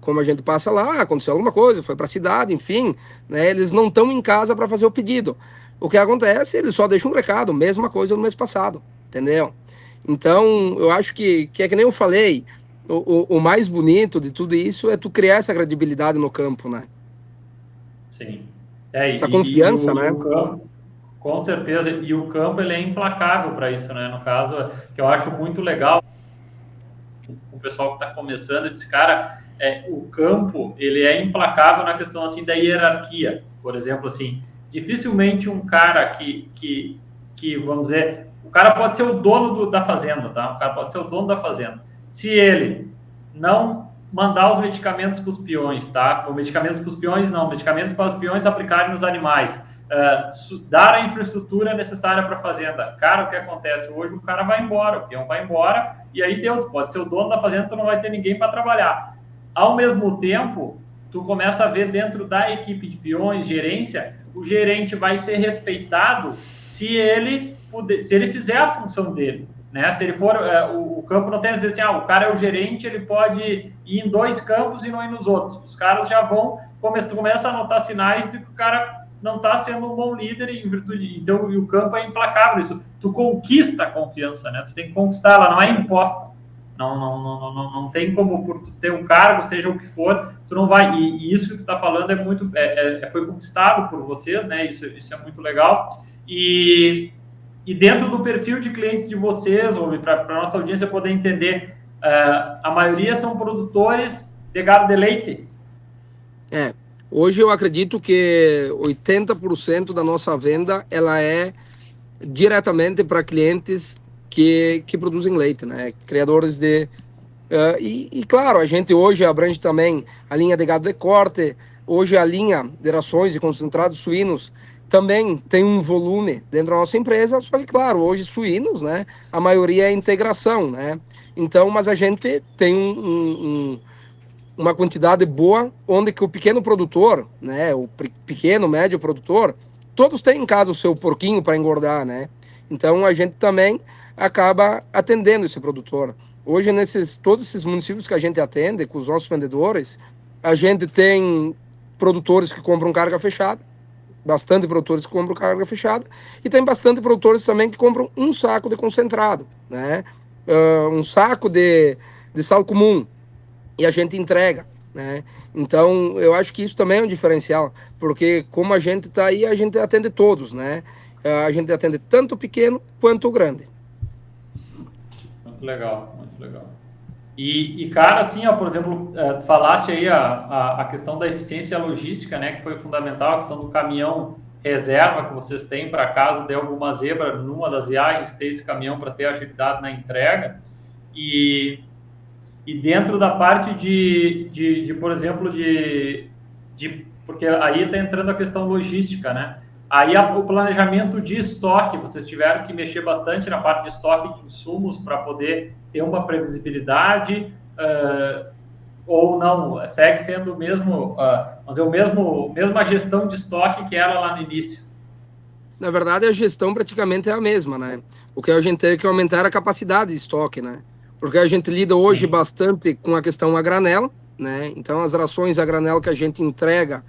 Como a gente passa lá, aconteceu alguma coisa, foi para a cidade, enfim, né? Eles não estão em casa para fazer o pedido. O que acontece, eles só deixam um recado, mesma coisa no mês passado, entendeu? Então, eu acho que é que nem eu falei, o mais bonito de tudo isso é tu criar essa credibilidade no campo, né? Sim. Essa confiança, né? O campo, com certeza, e o campo ele é implacável para isso, né? No caso, que eu acho muito legal, o pessoal que está começando, disse, cara, o campo ele é implacável na questão assim da hierarquia, por exemplo, assim, dificilmente um cara que vamos dizer, o cara pode ser o dono da fazenda, tá? O cara pode ser o dono da fazenda. Se ele não mandar os medicamentos para os peões, tá? Ou medicamentos para os peões não, medicamentos para os peões aplicarem nos animais, dar a infraestrutura necessária para a fazenda. Cara, o que acontece? Hoje o cara vai embora, o peão vai embora, e aí tu pode ser o dono da fazenda, tu não vai ter ninguém para trabalhar. Ao mesmo tempo, tu começa a ver dentro da equipe de peões, gerência, o gerente vai ser respeitado se ele fizer a função dele. Né? Se ele for, o campo não tem a dizer assim, o cara é o gerente, ele pode ir em 2 campos e não ir nos outros. Os caras já vão, tu começa a notar sinais de que o cara não está sendo um bom líder em virtude, então o campo é implacável isso. Tu conquista a confiança, né? Tu tem que conquistar, ela não é imposta. Não tem como, por tu ter um cargo, seja o que for, tu não vai. E isso que tu está falando foi conquistado por vocês, né? Isso é muito legal. E dentro do perfil de clientes de vocês, para a nossa audiência poder entender, a maioria são produtores de gado de leite. Hoje eu acredito que 80% da nossa venda ela é diretamente para clientes que produzem leite, né? Criadores de... E claro, a gente hoje abrange também a linha de gado de corte, hoje a linha de rações e concentrados suínos também tem um volume dentro da nossa empresa, só que, claro, hoje suínos, né, a maioria é integração, né? Então, mas a gente tem uma quantidade boa, onde que o pequeno produtor, né, o pequeno, médio produtor, todos têm em casa o seu porquinho para engordar, né? Então a gente também acaba atendendo esse produtor. Hoje, todos esses municípios que a gente atende, com os nossos vendedores, a gente tem produtores que compram carga fechada, bastante produtores que compram carga fechada, e tem bastante produtores também que compram um saco de concentrado, né? Um saco de sal comum, e a gente entrega, né? Então, eu acho que isso também é um diferencial, porque como a gente está aí, a gente atende todos, né? A gente atende tanto o pequeno quanto o grande. Muito legal, muito legal. E cara, assim, ó, por exemplo, tu falaste aí a questão da eficiência logística, né, que foi fundamental, a questão do caminhão reserva que vocês têm para caso dê alguma zebra numa das viagens, ter esse caminhão para ter agilidade na entrega. E dentro da parte por exemplo, porque aí está entrando a questão logística, né? Aí o planejamento de estoque, vocês tiveram que mexer bastante na parte de estoque de insumos para poder ter uma previsibilidade, ou não? Segue sendo o mesmo, mesma gestão de estoque que era lá no início? Na verdade, a gestão praticamente é a mesma, né? O que a gente tem que aumentar é a capacidade de estoque, né? Porque a gente lida hoje bastante com a questão a granel, né? Então, as rações a granel que a gente entrega,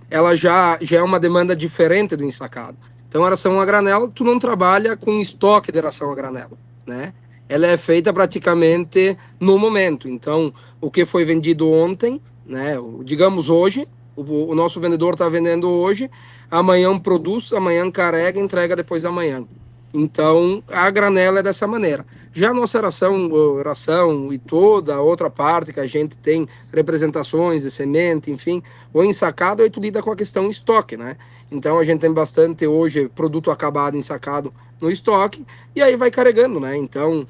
ela já é uma demanda diferente do ensacado. Então, a ração a granel, tu não trabalha com estoque de ração a granel, né? Ela é feita praticamente no momento. Então, o que foi vendido ontem, né? Digamos hoje, o nosso vendedor está vendendo hoje, amanhã produz, amanhã carrega, entrega depois da manhã. Então, a granela é dessa maneira. Já a nossa ração e toda a outra parte que a gente tem representações de semente, enfim, o ensacado aí tu lida com a questão estoque, né? Então, a gente tem bastante hoje produto acabado ensacado no estoque e aí vai carregando, né? Então,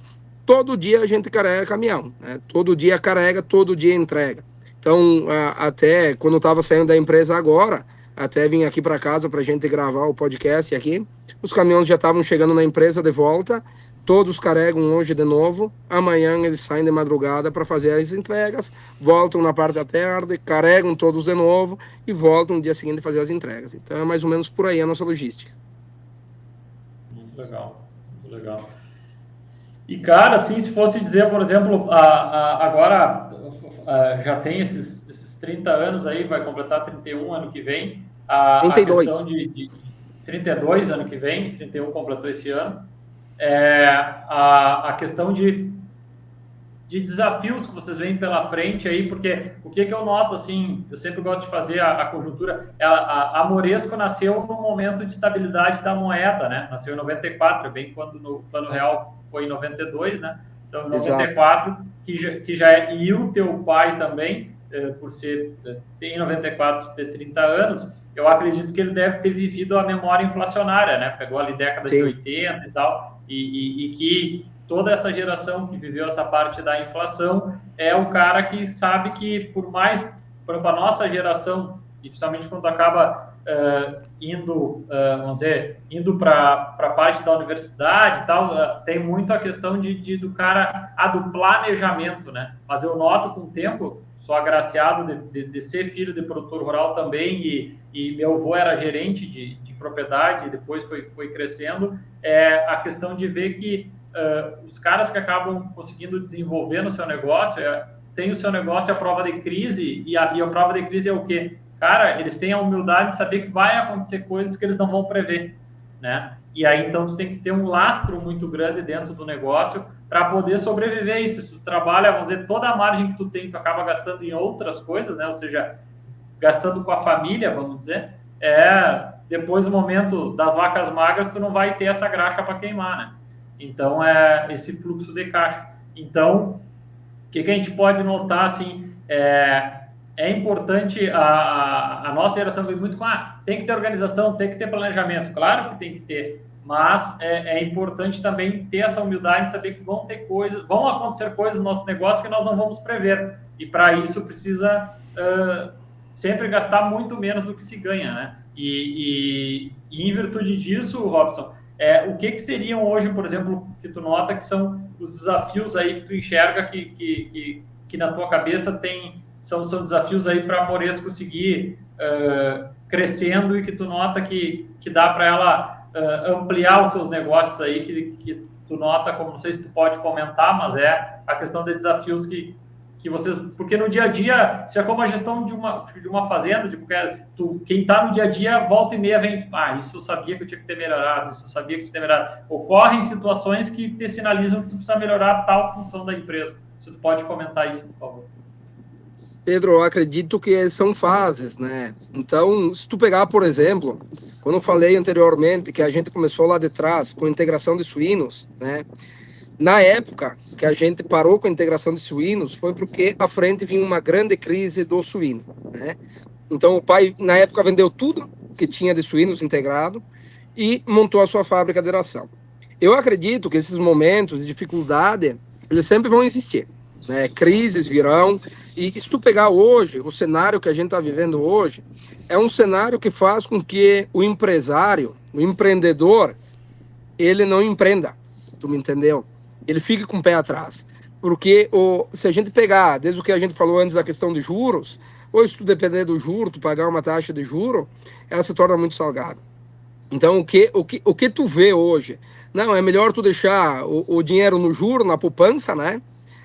todo dia a gente carrega caminhão, né? Todo dia carrega, todo dia entrega. Então, até quando eu estava saindo da empresa agora, até vim aqui para casa para a gente gravar o podcast aqui, os caminhões já estavam chegando na empresa de volta, todos carregam hoje de novo, amanhã eles saem de madrugada para fazer as entregas, voltam na parte da tarde, carregam todos de novo e voltam no dia seguinte a fazer as entregas. Então é mais ou menos por aí a nossa logística. Muito legal, muito legal. E cara, assim, se fosse dizer, por exemplo, agora já tem esses 30 anos aí, vai completar 31 ano que vem, a questão de 32 ano que vem, 31 completou esse ano, a questão de desafios que vocês veem pela frente aí, porque o que eu noto, assim, eu sempre gosto de fazer a conjuntura, a Moresco nasceu num momento de estabilidade da moeda, né? Nasceu em 94, bem quando no Plano Real foi em 92, né? Então, em 94, que já é, e o teu pai também, por ser, tem 94, ter 30 anos, eu acredito que ele deve ter vivido a memória inflacionária, né? Pegou ali década de 80 e tal, e que toda essa geração que viveu essa parte da inflação é o cara que sabe que, por mais, para a nossa geração, e principalmente quando acaba indo para a parte da universidade e tal, tem muito a questão do cara, do planejamento, né? Mas eu noto com o tempo, sou agraciado de ser filho de produtor rural também, e meu avô era gerente de propriedade, e depois foi crescendo, a questão de ver que os caras que acabam conseguindo desenvolver no seu negócio, tem o seu negócio à prova de crise, e a prova de crise é o quê? Cara, eles têm a humildade de saber que vai acontecer coisas que eles não vão prever, né? E aí, então, tu tem que ter um lastro muito grande dentro do negócio para poder sobreviver isso. Se tu trabalha, vamos dizer, toda a margem que tu tem, tu acaba gastando em outras coisas, né? Ou seja, gastando com a família, vamos dizer, depois do momento das vacas magras, tu não vai ter essa graxa para queimar, né? Então, esse fluxo de caixa. Então, o que a gente pode notar, assim, é importante, a nossa geração vem muito com, tem que ter organização, tem que ter planejamento. Claro que tem que ter, mas é importante também ter essa humildade de saber que vão acontecer coisas no nosso negócio que nós não vamos prever. E para isso precisa sempre gastar muito menos do que se ganha, né? E em virtude disso, Robson, o que seriam hoje, por exemplo, que tu nota que são os desafios aí que tu enxerga que na tua cabeça tem são desafios aí para a Moresco seguir crescendo e que tu nota que dá para ela ampliar os seus negócios aí, que tu nota, como não sei se tu pode comentar, mas é a questão de desafios que vocês... Porque no dia a dia, isso é como a gestão de uma fazenda, tipo, quem está no dia a dia, volta e meia vem, isso eu sabia que eu tinha que ter melhorado, isso eu sabia que eu tinha que ter melhorado. Ocorrem situações que te sinalizam que tu precisa melhorar tal função da empresa. Se tu pode comentar isso, por favor. Pedro, eu acredito que são fases, né? Então, se tu pegar, por exemplo, quando eu falei anteriormente que a gente começou lá de trás com a integração de suínos, né? Na época que a gente parou com a integração de suínos foi porque à frente vinha uma grande crise do suíno, né? Então, o pai, na época, vendeu tudo que tinha de suínos integrado e montou a sua fábrica de ração. Eu acredito que esses momentos de dificuldade, eles sempre vão existir, né? Crises virão. E se tu pegar hoje, o cenário que a gente está vivendo hoje, é um cenário que faz com que o empresário, o empreendedor, ele não empreenda, tu me entendeu? Ele fique com o pé atrás. Porque se a gente pegar, desde o que a gente falou antes da questão de juros, ou se tu depender do juro, tu pagar uma taxa de juro, ela se torna muito salgada. Então, o que tu vê hoje? Não, é melhor tu deixar o dinheiro no juro, na poupança, né?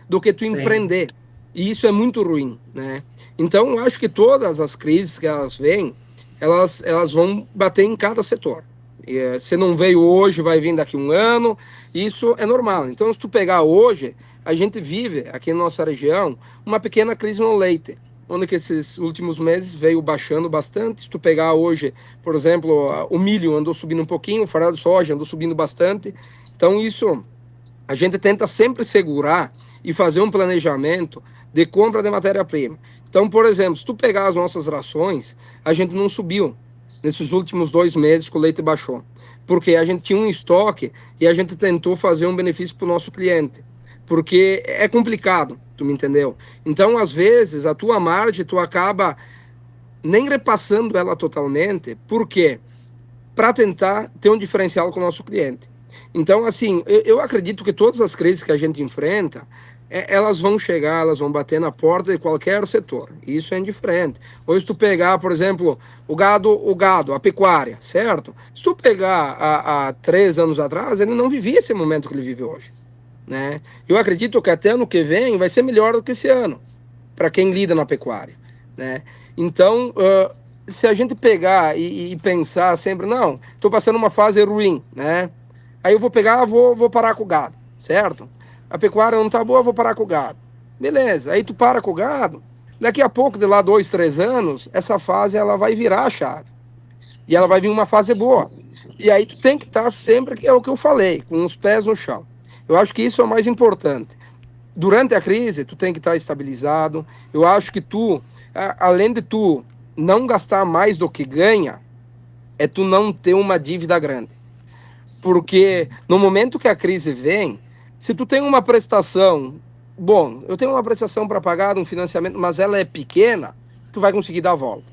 Do que tu empreender. E isso é muito ruim, né? Então, eu acho que todas as crises que elas vêm, elas vão bater em cada setor. E, se não veio hoje, vai vir daqui a um ano. Isso é normal. Então, se tu pegar hoje, a gente vive aqui na nossa região uma pequena crise no leite, onde que esses últimos meses veio baixando bastante. Se tu pegar hoje, por exemplo, o milho andou subindo um pouquinho, o farelo de soja andou subindo bastante. Então, isso a gente tenta sempre segurar e fazer um planejamento de compra de matéria-prima. Então, por exemplo, se tu pegar as nossas rações, a gente não subiu nesses últimos 2 meses que o leite baixou, porque a gente tinha um estoque e a gente tentou fazer um benefício para o nosso cliente, porque é complicado, tu me entendeu? Então, às vezes, a tua margem, tu acaba nem repassando ela totalmente, por quê? Para tentar ter um diferencial com o nosso cliente. Então, assim, eu acredito que todas as crises que a gente enfrenta, elas vão chegar, elas vão bater na porta de qualquer setor. Isso é indiferente. Ou se tu pegar, por exemplo, o gado, a pecuária, certo? Se tu pegar há 3 anos atrás, ele não vivia esse momento que ele vive hoje, né? Eu acredito que até ano que vem vai ser melhor do que esse ano, para quem lida na pecuária, né? Então, se a gente pegar e pensar sempre, não, estou passando uma fase ruim, né? Aí eu vou pegar, vou parar com o gado, certo? A pecuária não tá boa, eu vou parar com o gado. Beleza, aí tu para com o gado, daqui a pouco, de lá 2, 3 anos, essa fase ela vai virar a chave. E ela vai vir uma fase boa. E aí tu tem que estar sempre, que é o que eu falei, com os pés no chão. Eu acho que isso é o mais importante. Durante a crise, tu tem que estar estabilizado. Eu acho que tu, além de tu não gastar mais do que ganha, é tu não ter uma dívida grande. Porque no momento que a crise vem, se tu tem uma prestação, bom, eu tenho uma prestação para pagar um financiamento, mas ela é pequena, tu vai conseguir dar a volta.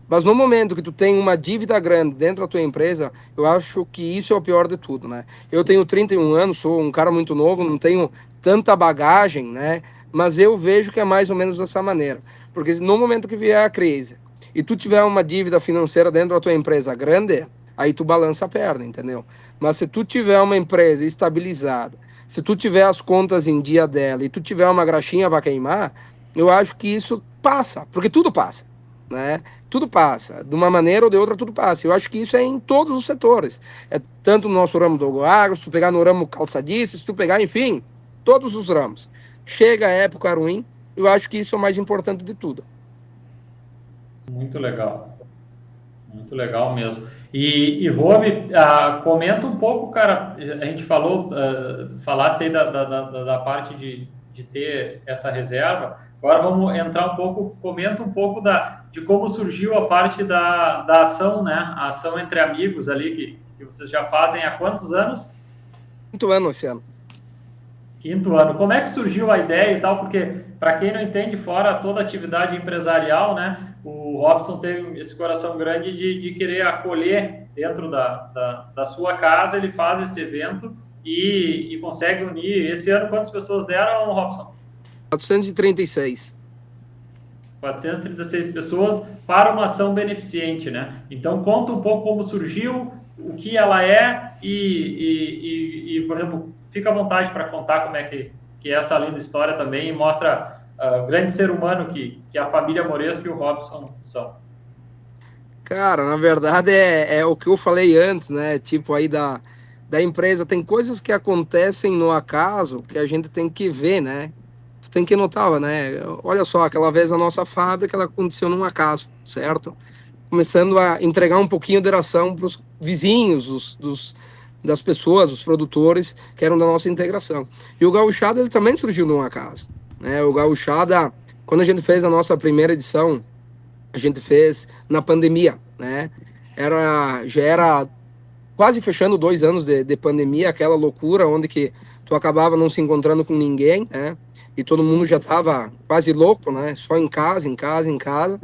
Mas no momento que tu tem uma dívida grande dentro da tua empresa, eu acho que isso é o pior de tudo, né? Eu tenho 31 anos, sou um cara muito novo, não tenho tanta bagagem, né? Mas eu vejo que é mais ou menos dessa maneira. Porque no momento que vier a crise e tu tiver uma dívida financeira dentro da tua empresa grande, aí tu balança a perna, entendeu? Mas se tu tiver uma empresa estabilizada, se tu tiver as contas em dia dela e tu tiver uma graxinha para queimar, eu acho que isso passa, porque tudo passa, né? Tudo passa, de uma maneira ou de outra tudo passa. Eu acho que isso é em todos os setores. É tanto no nosso ramo do agro, se tu pegar no ramo calçadista, se tu pegar, enfim, todos os ramos. Chega a época ruim, eu acho que isso é o mais importante de tudo. Muito legal. Muito legal mesmo. E Romy, comenta um pouco, cara, a gente falaste aí da parte de ter essa reserva, agora vamos entrar um pouco, comenta um pouco de como surgiu a parte da ação, né? A ação entre amigos ali, que vocês já fazem há quantos anos? 5 anos esse ano. 5º ano. Como é que surgiu a ideia e tal? Porque, para quem não entende, fora toda a atividade empresarial, né? O Robson teve esse coração grande de querer acolher dentro da sua casa, ele faz esse evento e consegue unir. Esse ano, quantas pessoas deram, Robson? 436. 436 pessoas para uma ação beneficente, né? Então, conta um pouco como surgiu, o que ela é por exemplo, fica à vontade para contar como é que é essa linda história também e mostra o grande ser humano que a família Moresco e o Robson são. Cara, na verdade é o que eu falei antes, né? Tipo aí da empresa, tem coisas que acontecem no acaso que a gente tem que ver, né? Tu tem que notar, né? Olha só, aquela vez a nossa fábrica, ela aconteceu num acaso, certo? Começando a entregar um pouquinho de ração para os vizinhos, das pessoas, os produtores que eram da nossa integração. E o Gauchada, ele também surgiu num acaso, né? O Gauchada, quando a gente fez a nossa primeira edição, a gente fez na pandemia, né? Já era quase fechando 2 anos de pandemia, aquela loucura onde que tu acabava não se encontrando com ninguém, né? E todo mundo já estava quase louco, né? Só em casa, em casa, em casa.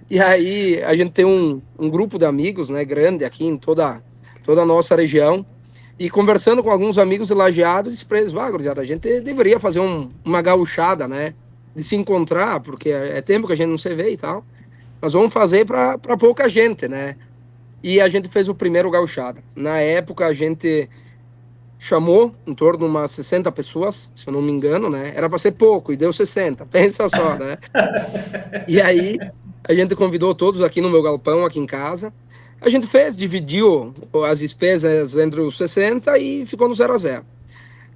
E aí a gente tem um grupo de amigos, né? Grande aqui em toda a nossa região. E conversando com alguns amigos de Lajeado, disse para eles, gurizada, a gente deveria fazer uma gauchada, né? De se encontrar, porque é tempo que a gente não se vê e tal. Nós vamos fazer para pouca gente, né? E a gente fez o primeiro gauchada. Na época, a gente chamou em torno de umas 60 pessoas, se eu não me engano, né? Era para ser pouco e deu 60, pensa só, né? E aí, a gente convidou todos aqui no meu galpão, aqui em casa. A gente dividiu as despesas entre os 60 e ficou no 0-0.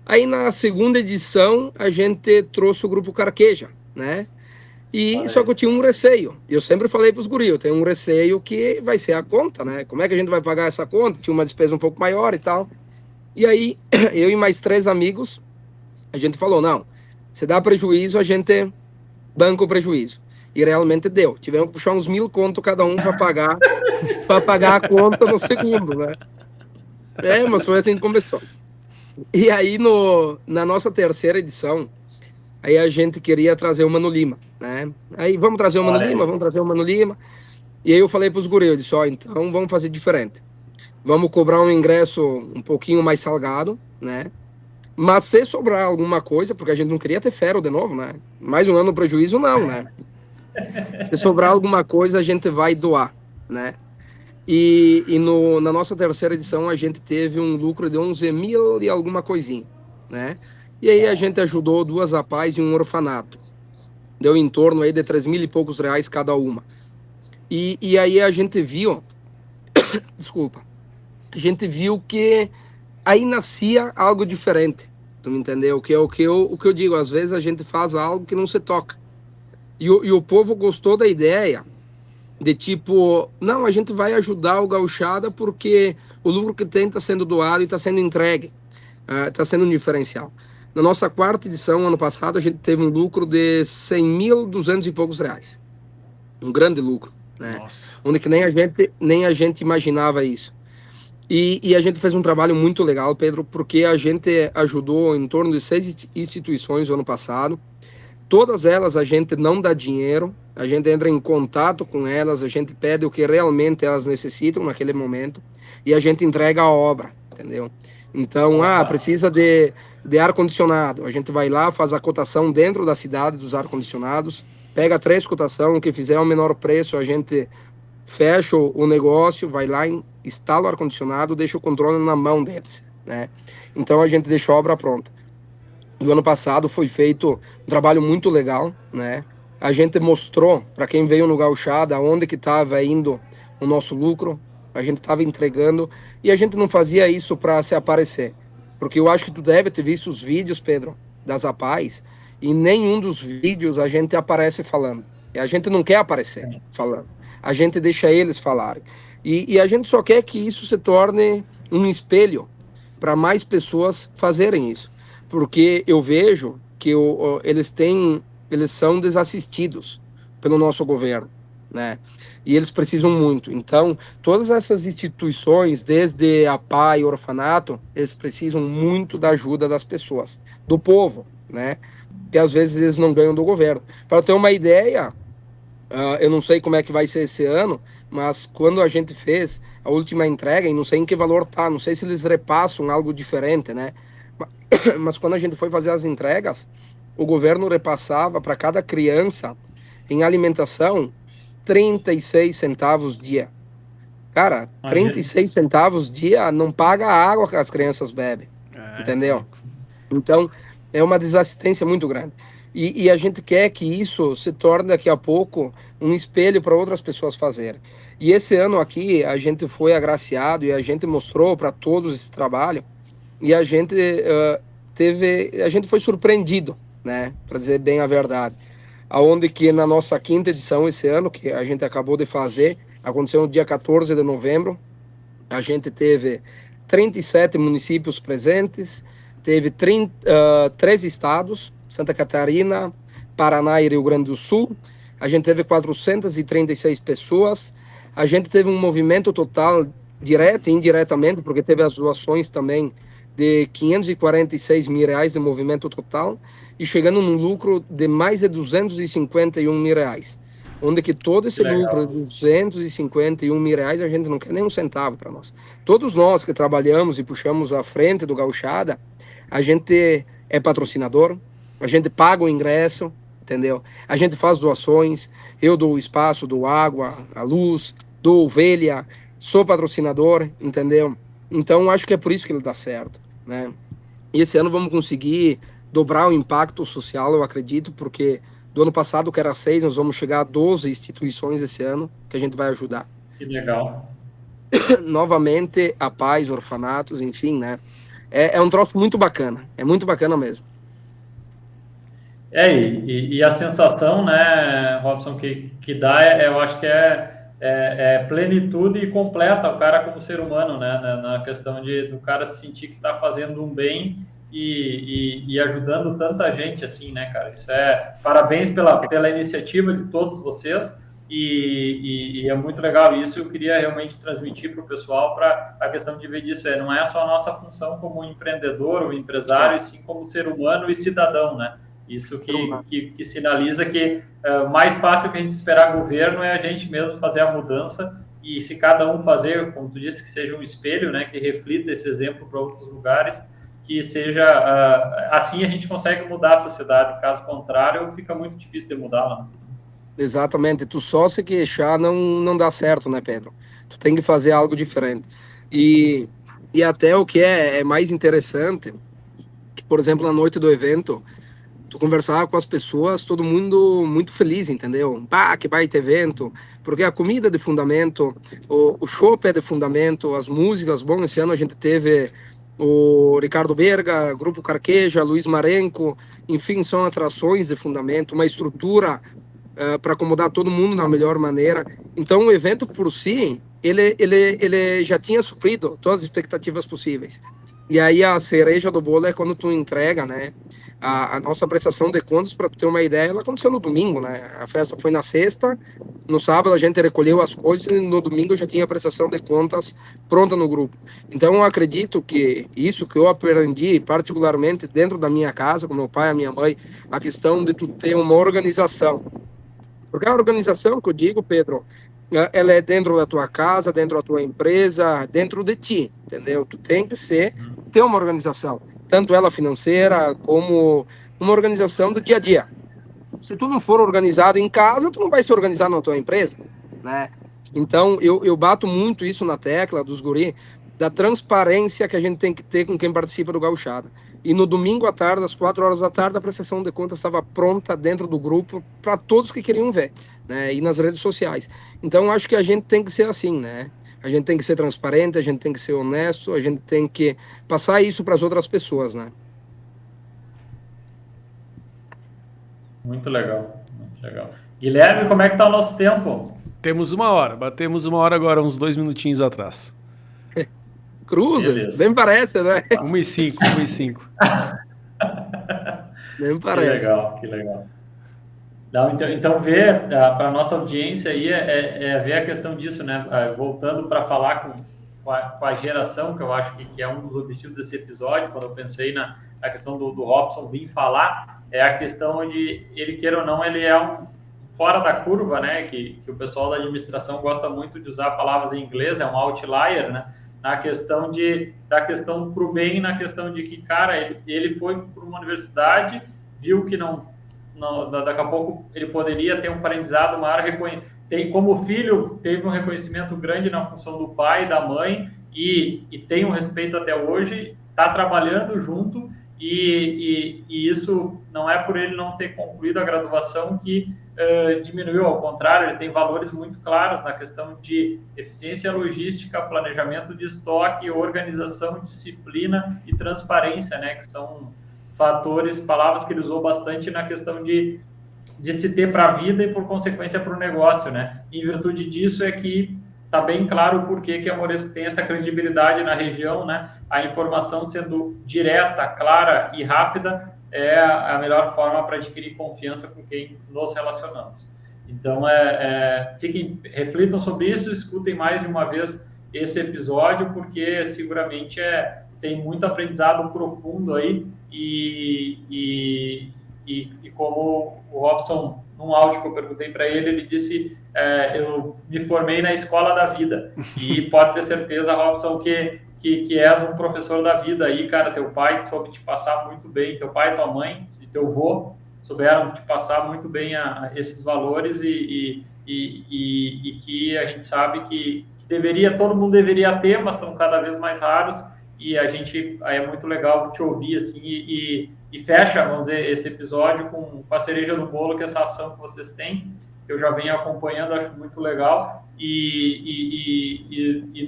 Aí, na segunda edição, a gente trouxe o grupo Carqueja, né? E só que eu tinha um receio. Eu sempre falei para os guris, eu tenho um receio que vai ser a conta, né? Como é que a gente vai pagar essa conta? Tinha uma despesa um pouco maior e tal. E aí, eu e mais 3 amigos, a gente falou, não, se dá prejuízo, a gente banca o prejuízo. E realmente deu. Tivemos que puxar uns 1.000 conto cada um para pagar a conta no segundo, né? Mas foi assim que começou. E aí, na nossa terceira edição, aí a gente queria trazer o Mano Lima, né? Aí vamos trazer o Mano Lima, vamos trazer o Mano Lima. E aí eu falei para os guris, eu disse, então vamos fazer diferente. Vamos cobrar um ingresso um pouquinho mais salgado, né? Mas se sobrar alguma coisa, porque a gente não queria ter ferro de novo, né? Mais um ano no prejuízo, não, né? Se sobrar alguma coisa, a gente vai doar, né? E na nossa terceira edição, a gente teve um lucro de 11 mil e alguma coisinha, né? E aí a gente ajudou 2 APAES e um orfanato. Deu em torno aí de 3 mil e poucos reais cada uma. E aí a gente viu, desculpa, a gente viu que aí nascia algo diferente, tu me entendeu? Que é o que eu digo, às vezes a gente faz algo que não se toca. E o povo gostou da ideia de tipo, não, a gente vai ajudar o Gauchada porque o lucro que tem está sendo doado e está sendo entregue, está sendo um diferencial. Na nossa quarta edição, ano passado, a gente teve um lucro de 100.200 e poucos reais. Um grande lucro, né? Nossa. Onde que nem a gente imaginava isso. E a gente fez um trabalho muito legal, Pedro, porque a gente ajudou em torno de 6 instituições no ano passado. Todas elas a gente não dá dinheiro, a gente entra em contato com elas, a gente pede o que realmente elas necessitam naquele momento e a gente entrega a obra, entendeu? Então, precisa de ar-condicionado. A gente vai lá, faz a cotação dentro da cidade dos ar-condicionados, pega 3 cotações, o que fizer o menor preço, a gente fecha o negócio, vai lá, instala o ar-condicionado, deixa o controle na mão deles, né? Então, a gente deixa a obra pronta. No ano passado foi feito um trabalho muito legal, né? A gente mostrou para quem veio no Gauchada onde que estava indo o nosso lucro, a gente estava entregando e a gente não fazia isso para se aparecer, porque eu acho que tu deve ter visto os vídeos, Pedro, das APAES, e nenhum dos vídeos a gente aparece falando. E a gente não quer aparecer falando, a gente deixa eles falarem. E a gente só quer que isso se torne um espelho para mais pessoas fazerem isso. Porque eu vejo que eles são desassistidos pelo nosso governo, né? E eles precisam muito. Então, todas essas instituições, desde a APAE e orfanato, eles precisam muito da ajuda das pessoas, do povo, né? Que às vezes eles não ganham do governo. Para ter uma ideia, eu não sei como é que vai ser esse ano, mas quando a gente fez a última entrega, e não sei em que valor tá, não sei se eles repassam algo diferente, né? Mas quando a gente foi fazer as entregas, o governo repassava para cada criança em alimentação, 36 centavos dia. Cara, 36 centavos dia não paga a água que as crianças bebem, entendeu? Então, é uma desassistência muito grande. E a gente quer que isso se torne daqui a pouco um espelho para outras pessoas fazerem. E esse ano aqui, a gente foi agraciado e a gente mostrou para todos esse trabalho e a gente a gente foi surpreendido, né? Para dizer bem a verdade. Aonde que na nossa 5ª edição esse ano, que a gente acabou de fazer, aconteceu no dia 14 de novembro, a gente teve 37 municípios presentes, teve 3 estados, Santa Catarina, Paraná e Rio Grande do Sul. A gente teve 436 pessoas. A gente teve um movimento total, direto e indiretamente, porque teve as doações também, de R$546 mil de movimento total, e chegando num lucro de mais de R$251 mil. Onde que todo esse lucro de R$251 mil, a gente não quer nem um centavo para nós. Todos nós que trabalhamos e puxamos a frente do Gauchada, a gente é patrocinador, a gente paga o ingresso, entendeu? A gente faz doações, eu dou o espaço, dou água, a luz, dou ovelha, sou patrocinador, entendeu? Então, acho que é por isso que ele dá certo, né? E esse ano vamos conseguir dobrar o impacto social, eu acredito, porque do ano passado, que era 6, nós vamos chegar a 12 instituições esse ano, que a gente vai ajudar. Que legal. Novamente, a paz, orfanatos, enfim, né? É um troço muito bacana, é muito bacana mesmo. E a sensação, né, Robson, que dá, eu acho que é plenitude e completa o cara como ser humano, né, na questão do cara se sentir que está fazendo um bem e ajudando tanta gente, assim, né, cara, isso parabéns pela iniciativa de todos vocês, e é muito legal isso. Eu queria realmente transmitir para o pessoal para a questão de ver disso, não é só a nossa função como empreendedor ou empresário, e sim como ser humano e cidadão, né. Isso que sinaliza que mais fácil que a gente esperar governo é a gente mesmo fazer a mudança, e se cada um fazer, como tu disse, que seja um espelho, né, que reflita esse exemplo para outros lugares, que seja assim a gente consegue mudar a sociedade. Caso contrário, fica muito difícil de mudá-la, né? Exatamente, tu só se queixar não dá certo, né, Pedro? Tu tem que fazer algo diferente. E até o que é mais interessante, que, por exemplo, na noite do evento, tu conversava com as pessoas, todo mundo muito feliz, entendeu? Que baita evento, porque a comida é de fundamento, o chopp é de fundamento, as músicas, bom, esse ano a gente teve o Ricardo Berga, Grupo Carqueja, Luiz Marenco, enfim, são atrações de fundamento, uma estrutura para acomodar todo mundo da melhor maneira. Então o evento por si, ele já tinha suprido todas as expectativas possíveis. E aí a cereja do bolo é quando tu entrega, né? A nossa prestação de contas, para ter uma ideia, ela aconteceu no domingo, né? A festa foi na sexta, no sábado a gente recolheu as coisas e no domingo já tinha a prestação de contas pronta no grupo. Então eu acredito que isso que eu aprendi, particularmente dentro da minha casa, com meu pai e a minha mãe, a questão de tu ter uma organização. Porque a organização que eu digo, Pedro, ela é dentro da tua casa, dentro da tua empresa, dentro de ti, entendeu? Tu tem que ter uma organização, tanto ela financeira como uma organização do dia a dia. Se tu não for organizado em casa, tu não vai se organizar na tua empresa, né? Então, eu bato muito isso na tecla dos guri, da transparência que a gente tem que ter com quem participa do Gauchada. E no domingo à tarde, às 4 horas da tarde, a prestação de contas estava pronta dentro do grupo para todos que queriam ver, né? E nas redes sociais. Então, acho que a gente tem que ser assim, né? A gente tem que ser transparente, a gente tem que ser honesto, a gente tem que passar isso para as outras pessoas, né? Muito legal, muito legal. Guilherme, como é que tá o nosso tempo? Temos 1 hora, batemos 1 hora agora, uns 2 minutinhos atrás. Cruzes, nem parece, né? 1h05, 1h05. Nem parece. Que legal. Não, então ver para a nossa audiência aí ver a questão disso, né? Voltando para falar com a geração, que eu acho que é um dos objetivos desse episódio, quando eu pensei na questão do Robson vir falar, é a questão de, ele queira ou não, ele é um fora da curva, né? Que o pessoal da administração gosta muito de usar palavras em inglês, é um outlier, né? Na questão da questão pro bem, na questão de que, cara, ele foi para uma universidade, viu que não daqui a pouco ele poderia ter um aprendizado maior, tem como filho, teve um reconhecimento grande na função do pai e da mãe, e tem um respeito até hoje, está trabalhando junto, e isso não é por ele não ter concluído a graduação que diminuiu, ao contrário, ele tem valores muito claros na questão de eficiência logística, planejamento de estoque, organização, disciplina e transparência, né, que são fatores, palavras que ele usou bastante na questão de se ter para a vida e, por consequência, para o negócio, né? Em virtude disso é que está bem claro o porquê que a Moresco tem essa credibilidade na região, né? A informação sendo direta, clara e rápida é a melhor forma para adquirir confiança com quem nos relacionamos. Então, reflitam sobre isso, escutem mais de uma vez esse episódio, porque seguramente tem muito aprendizado profundo aí, e como o Robson, num áudio que eu perguntei para ele disse, eu me formei na escola da vida, e pode ter certeza, Robson, que és um professor da vida aí, cara. Teu pai soube te passar muito bem, teu pai, tua mãe e teu avô souberam te passar muito bem esses valores, e que a gente sabe que todo mundo deveria ter, mas estão cada vez mais raros, e é muito legal te ouvir assim, e fecha, vamos dizer, esse episódio com a cereja do bolo, que é essa ação que vocês têm, que eu já venho acompanhando, acho muito legal, e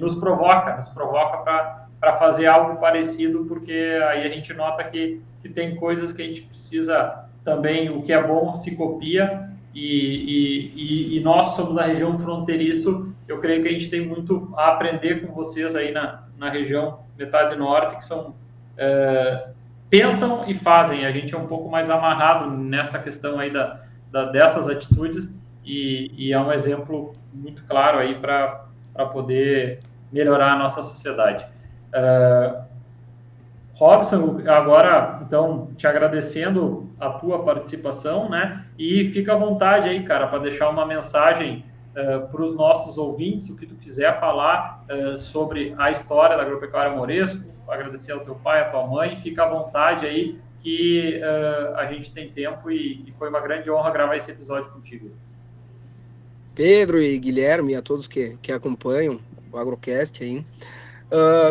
nos provoca para fazer algo parecido, porque aí a gente nota que tem coisas que a gente precisa também, o que é bom se copia, e nós somos a região fronteiriço, eu creio que a gente tem muito a aprender com vocês aí na região metade norte, que são pensam e fazem. A gente é um pouco mais amarrado nessa questão aí dessas atitudes, e é um exemplo muito claro aí para poder melhorar a nossa sociedade. Robson, agora, então, te agradecendo a tua participação, né? E fica à vontade aí, cara, para deixar uma mensagem para os nossos ouvintes, o que tu quiser falar sobre a história da Agropecuária Moresco, agradecer ao teu pai, à tua mãe, fica à vontade aí, que a gente tem tempo, e foi uma grande honra gravar esse episódio contigo. Pedro e Guilherme, a todos que acompanham o Agrocast aí.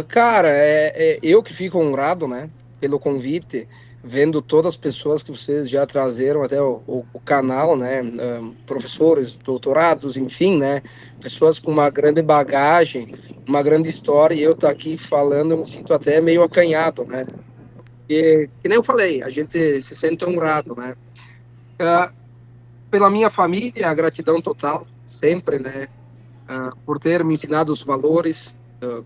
Cara, eu que fico honrado, né, pelo convite, vendo todas as pessoas que vocês já trazeram até o canal, né, professores, doutorados, enfim, né, pessoas com uma grande bagagem, uma grande história, e eu tô aqui falando, eu me sinto até meio acanhado, né, e, que nem eu falei, a gente se sente honrado, né, pela minha família, a gratidão total, sempre, né, por ter me ensinado os valores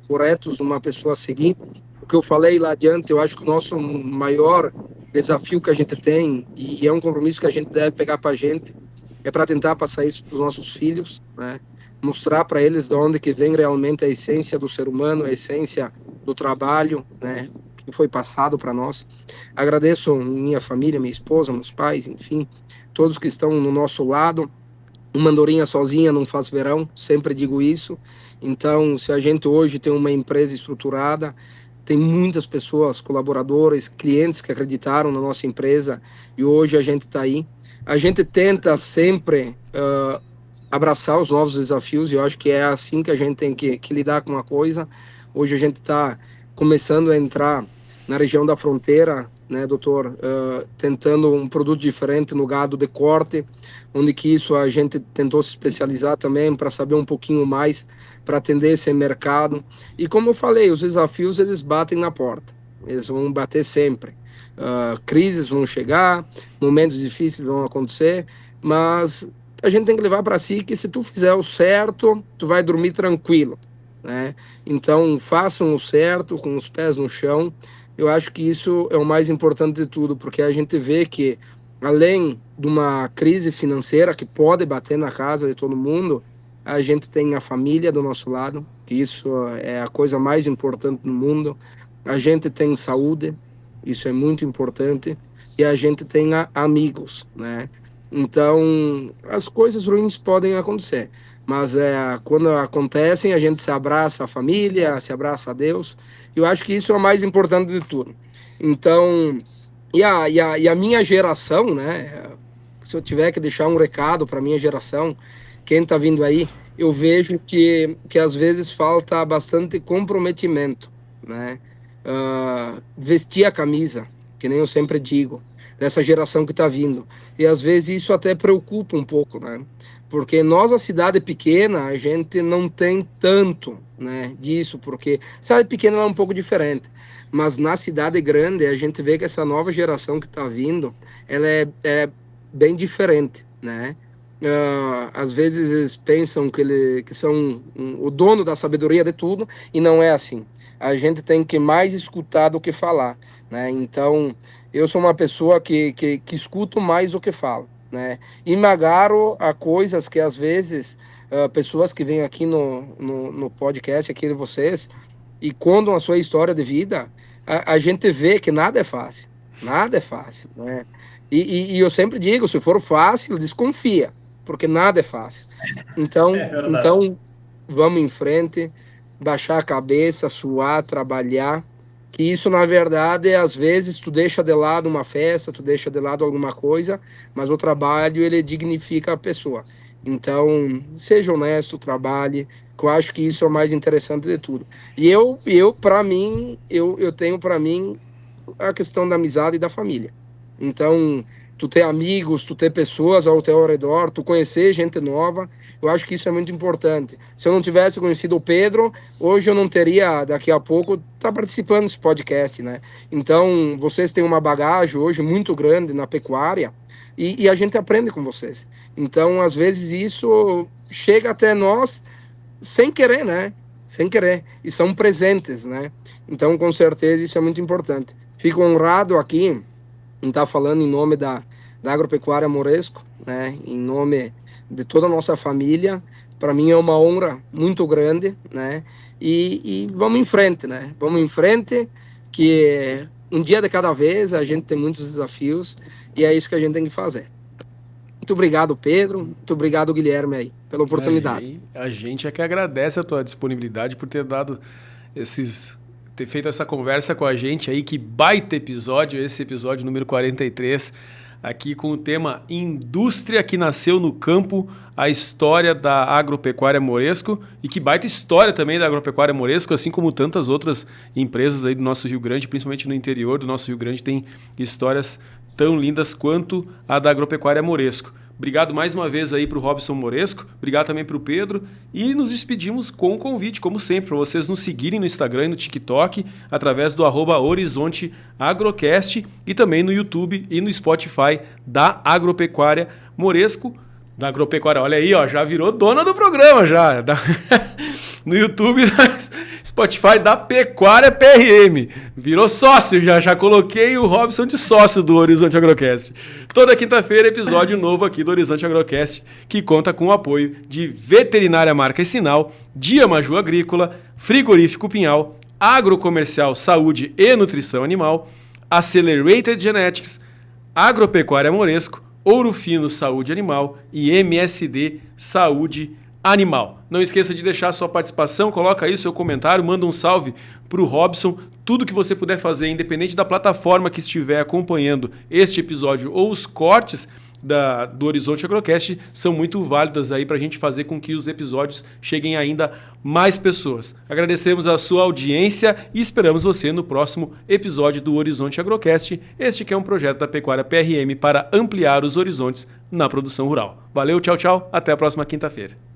corretos de uma pessoa a seguir. O que eu falei lá adiante, eu acho que o nosso maior desafio que a gente tem, e é um compromisso que a gente deve pegar para a gente, é para tentar passar isso para os nossos filhos, né? Mostrar para eles de onde que vem realmente a essência do ser humano, a essência do trabalho, né, que foi passado para nós. Agradeço minha família, minha esposa, meus pais, enfim, todos que estão no nosso lado. Uma andorinha sozinha não faz verão, sempre digo isso. Então, se a gente hoje tem uma empresa estruturada, tem muitas pessoas, colaboradores, clientes que acreditaram na nossa empresa, e hoje a gente está aí. A gente tenta sempre abraçar os novos desafios, e eu acho que é assim que a gente tem que lidar com uma coisa. Hoje a gente está começando a entrar na região da fronteira, né, doutor, tentando um produto diferente no gado de corte, onde que isso a gente tentou se especializar também para saber um pouquinho mais, para atender esse mercado. E como eu falei, os desafios eles batem na porta, eles vão bater sempre. Crises vão chegar, momentos difíceis vão acontecer, mas a gente tem que levar para si que se tu fizer o certo, tu vai dormir tranquilo, né? Então façam o certo com os pés no chão. Eu acho que isso é o mais importante de tudo, porque a gente vê que, além de uma crise financeira que pode bater na casa de todo mundo, a gente tem a família do nosso lado, que isso é a coisa mais importante no mundo. A gente tem saúde, isso é muito importante, e a gente tem amigos, né? Então, as coisas ruins podem acontecer, mas quando acontecem, a gente se abraça a família, se abraça a Deus. Eu acho que isso é o mais importante de tudo. Então, e a minha geração, né, se eu tiver que deixar um recado para minha geração, quem está vindo aí, eu vejo que às vezes falta bastante comprometimento, né? Vestir a camisa, que nem eu sempre digo, dessa geração que está vindo. E às vezes isso até preocupa um pouco, né? Porque nós, a cidade pequena, a gente não tem tanto, né, disso, porque a cidade pequena é um pouco diferente. Mas na cidade grande, a gente vê que essa nova geração que está vindo, ela é bem diferente, né? Às vezes eles pensam que são o dono da sabedoria de tudo, e não é assim. A gente tem que mais escutar do que falar, né? Então, eu sou uma pessoa que escuto mais do que falo, né? E me agarro a coisas que às vezes pessoas que vêm aqui no podcast aqui de vocês e contam a sua história de vida, a gente vê que nada é fácil, né? E eu sempre digo, se for fácil, desconfia, porque nada é fácil. Então, vamos em frente, baixar a cabeça, suar, trabalhar, que isso, na verdade, às vezes tu deixa de lado uma festa, tu deixa de lado alguma coisa, mas o trabalho, ele dignifica a pessoa. Então, seja honesto, trabalhe, que eu acho que isso é o mais interessante de tudo. E eu para mim, eu tenho para mim a questão da amizade e da família. Então, tu ter amigos, tu ter pessoas ao teu redor, tu conhecer gente nova, eu acho que isso é muito importante. Se eu não tivesse conhecido o Pedro, hoje eu não teria, daqui a pouco, tá participando desse podcast, né? Então, vocês têm uma bagagem hoje muito grande na pecuária e a gente aprende com vocês. Então, às vezes, isso chega até nós sem querer, né? Sem querer. E são presentes, né? Então, com certeza, isso é muito importante. Fico honrado aqui em estar falando em nome da Agropecuária Moresco, né? Em nome de toda a nossa família. Para mim é uma honra muito grande, né? E vamos em frente, né? Vamos em frente, que um dia de cada vez, a gente tem muitos desafios e é isso que a gente tem que fazer. Muito obrigado, Pedro. Muito obrigado, Guilherme, aí, pela oportunidade. A gente é que agradece a tua disponibilidade por ter dado ter feito essa conversa com a gente aí. Que baita episódio, esse episódio número 43, aqui com o tema Indústria que Nasceu no Campo, a história da Agropecuária Moresco. E que baita história também da Agropecuária Moresco, assim como tantas outras empresas aí do nosso Rio Grande, principalmente no interior do nosso Rio Grande, tem histórias tão lindas quanto a da Agropecuária Moresco. Obrigado mais uma vez aí para o Robson Moresco, obrigado também para o Pedro, e nos despedimos com um convite, como sempre, para vocês nos seguirem no Instagram e no TikTok, através do @HorizonteAgrocast, e também no YouTube e no Spotify da Agropecuária Moresco. Da Agropecuária, olha aí, ó, já virou dona do programa, já. No YouTube, Spotify da Pecuária PRM. Virou sócio, já coloquei o Robson de sócio do Horizonte Agrocast. Toda quinta-feira, episódio novo aqui do Horizonte Agrocast, que conta com o apoio de Veterinária Marca e Sinal, Dia Maju Agrícola, Frigorífico Pinhal, Agrocomercial Saúde e Nutrição Animal, Accelerated Genetics, Agropecuária Moresco, Ouro Fino Saúde Animal e MSD Saúde Animal. Não esqueça de deixar a sua participação, coloca aí o seu comentário, manda um salve para o Robson. Tudo que você puder fazer, independente da plataforma que estiver acompanhando este episódio ou os cortes do Horizonte Agrocast, são muito válidas aí para a gente fazer com que os episódios cheguem a ainda mais pessoas. Agradecemos a sua audiência e esperamos você no próximo episódio do Horizonte Agrocast, este que é um projeto da Pecuária PRM para ampliar os horizontes na produção rural. Valeu, tchau, tchau, até a próxima quinta-feira.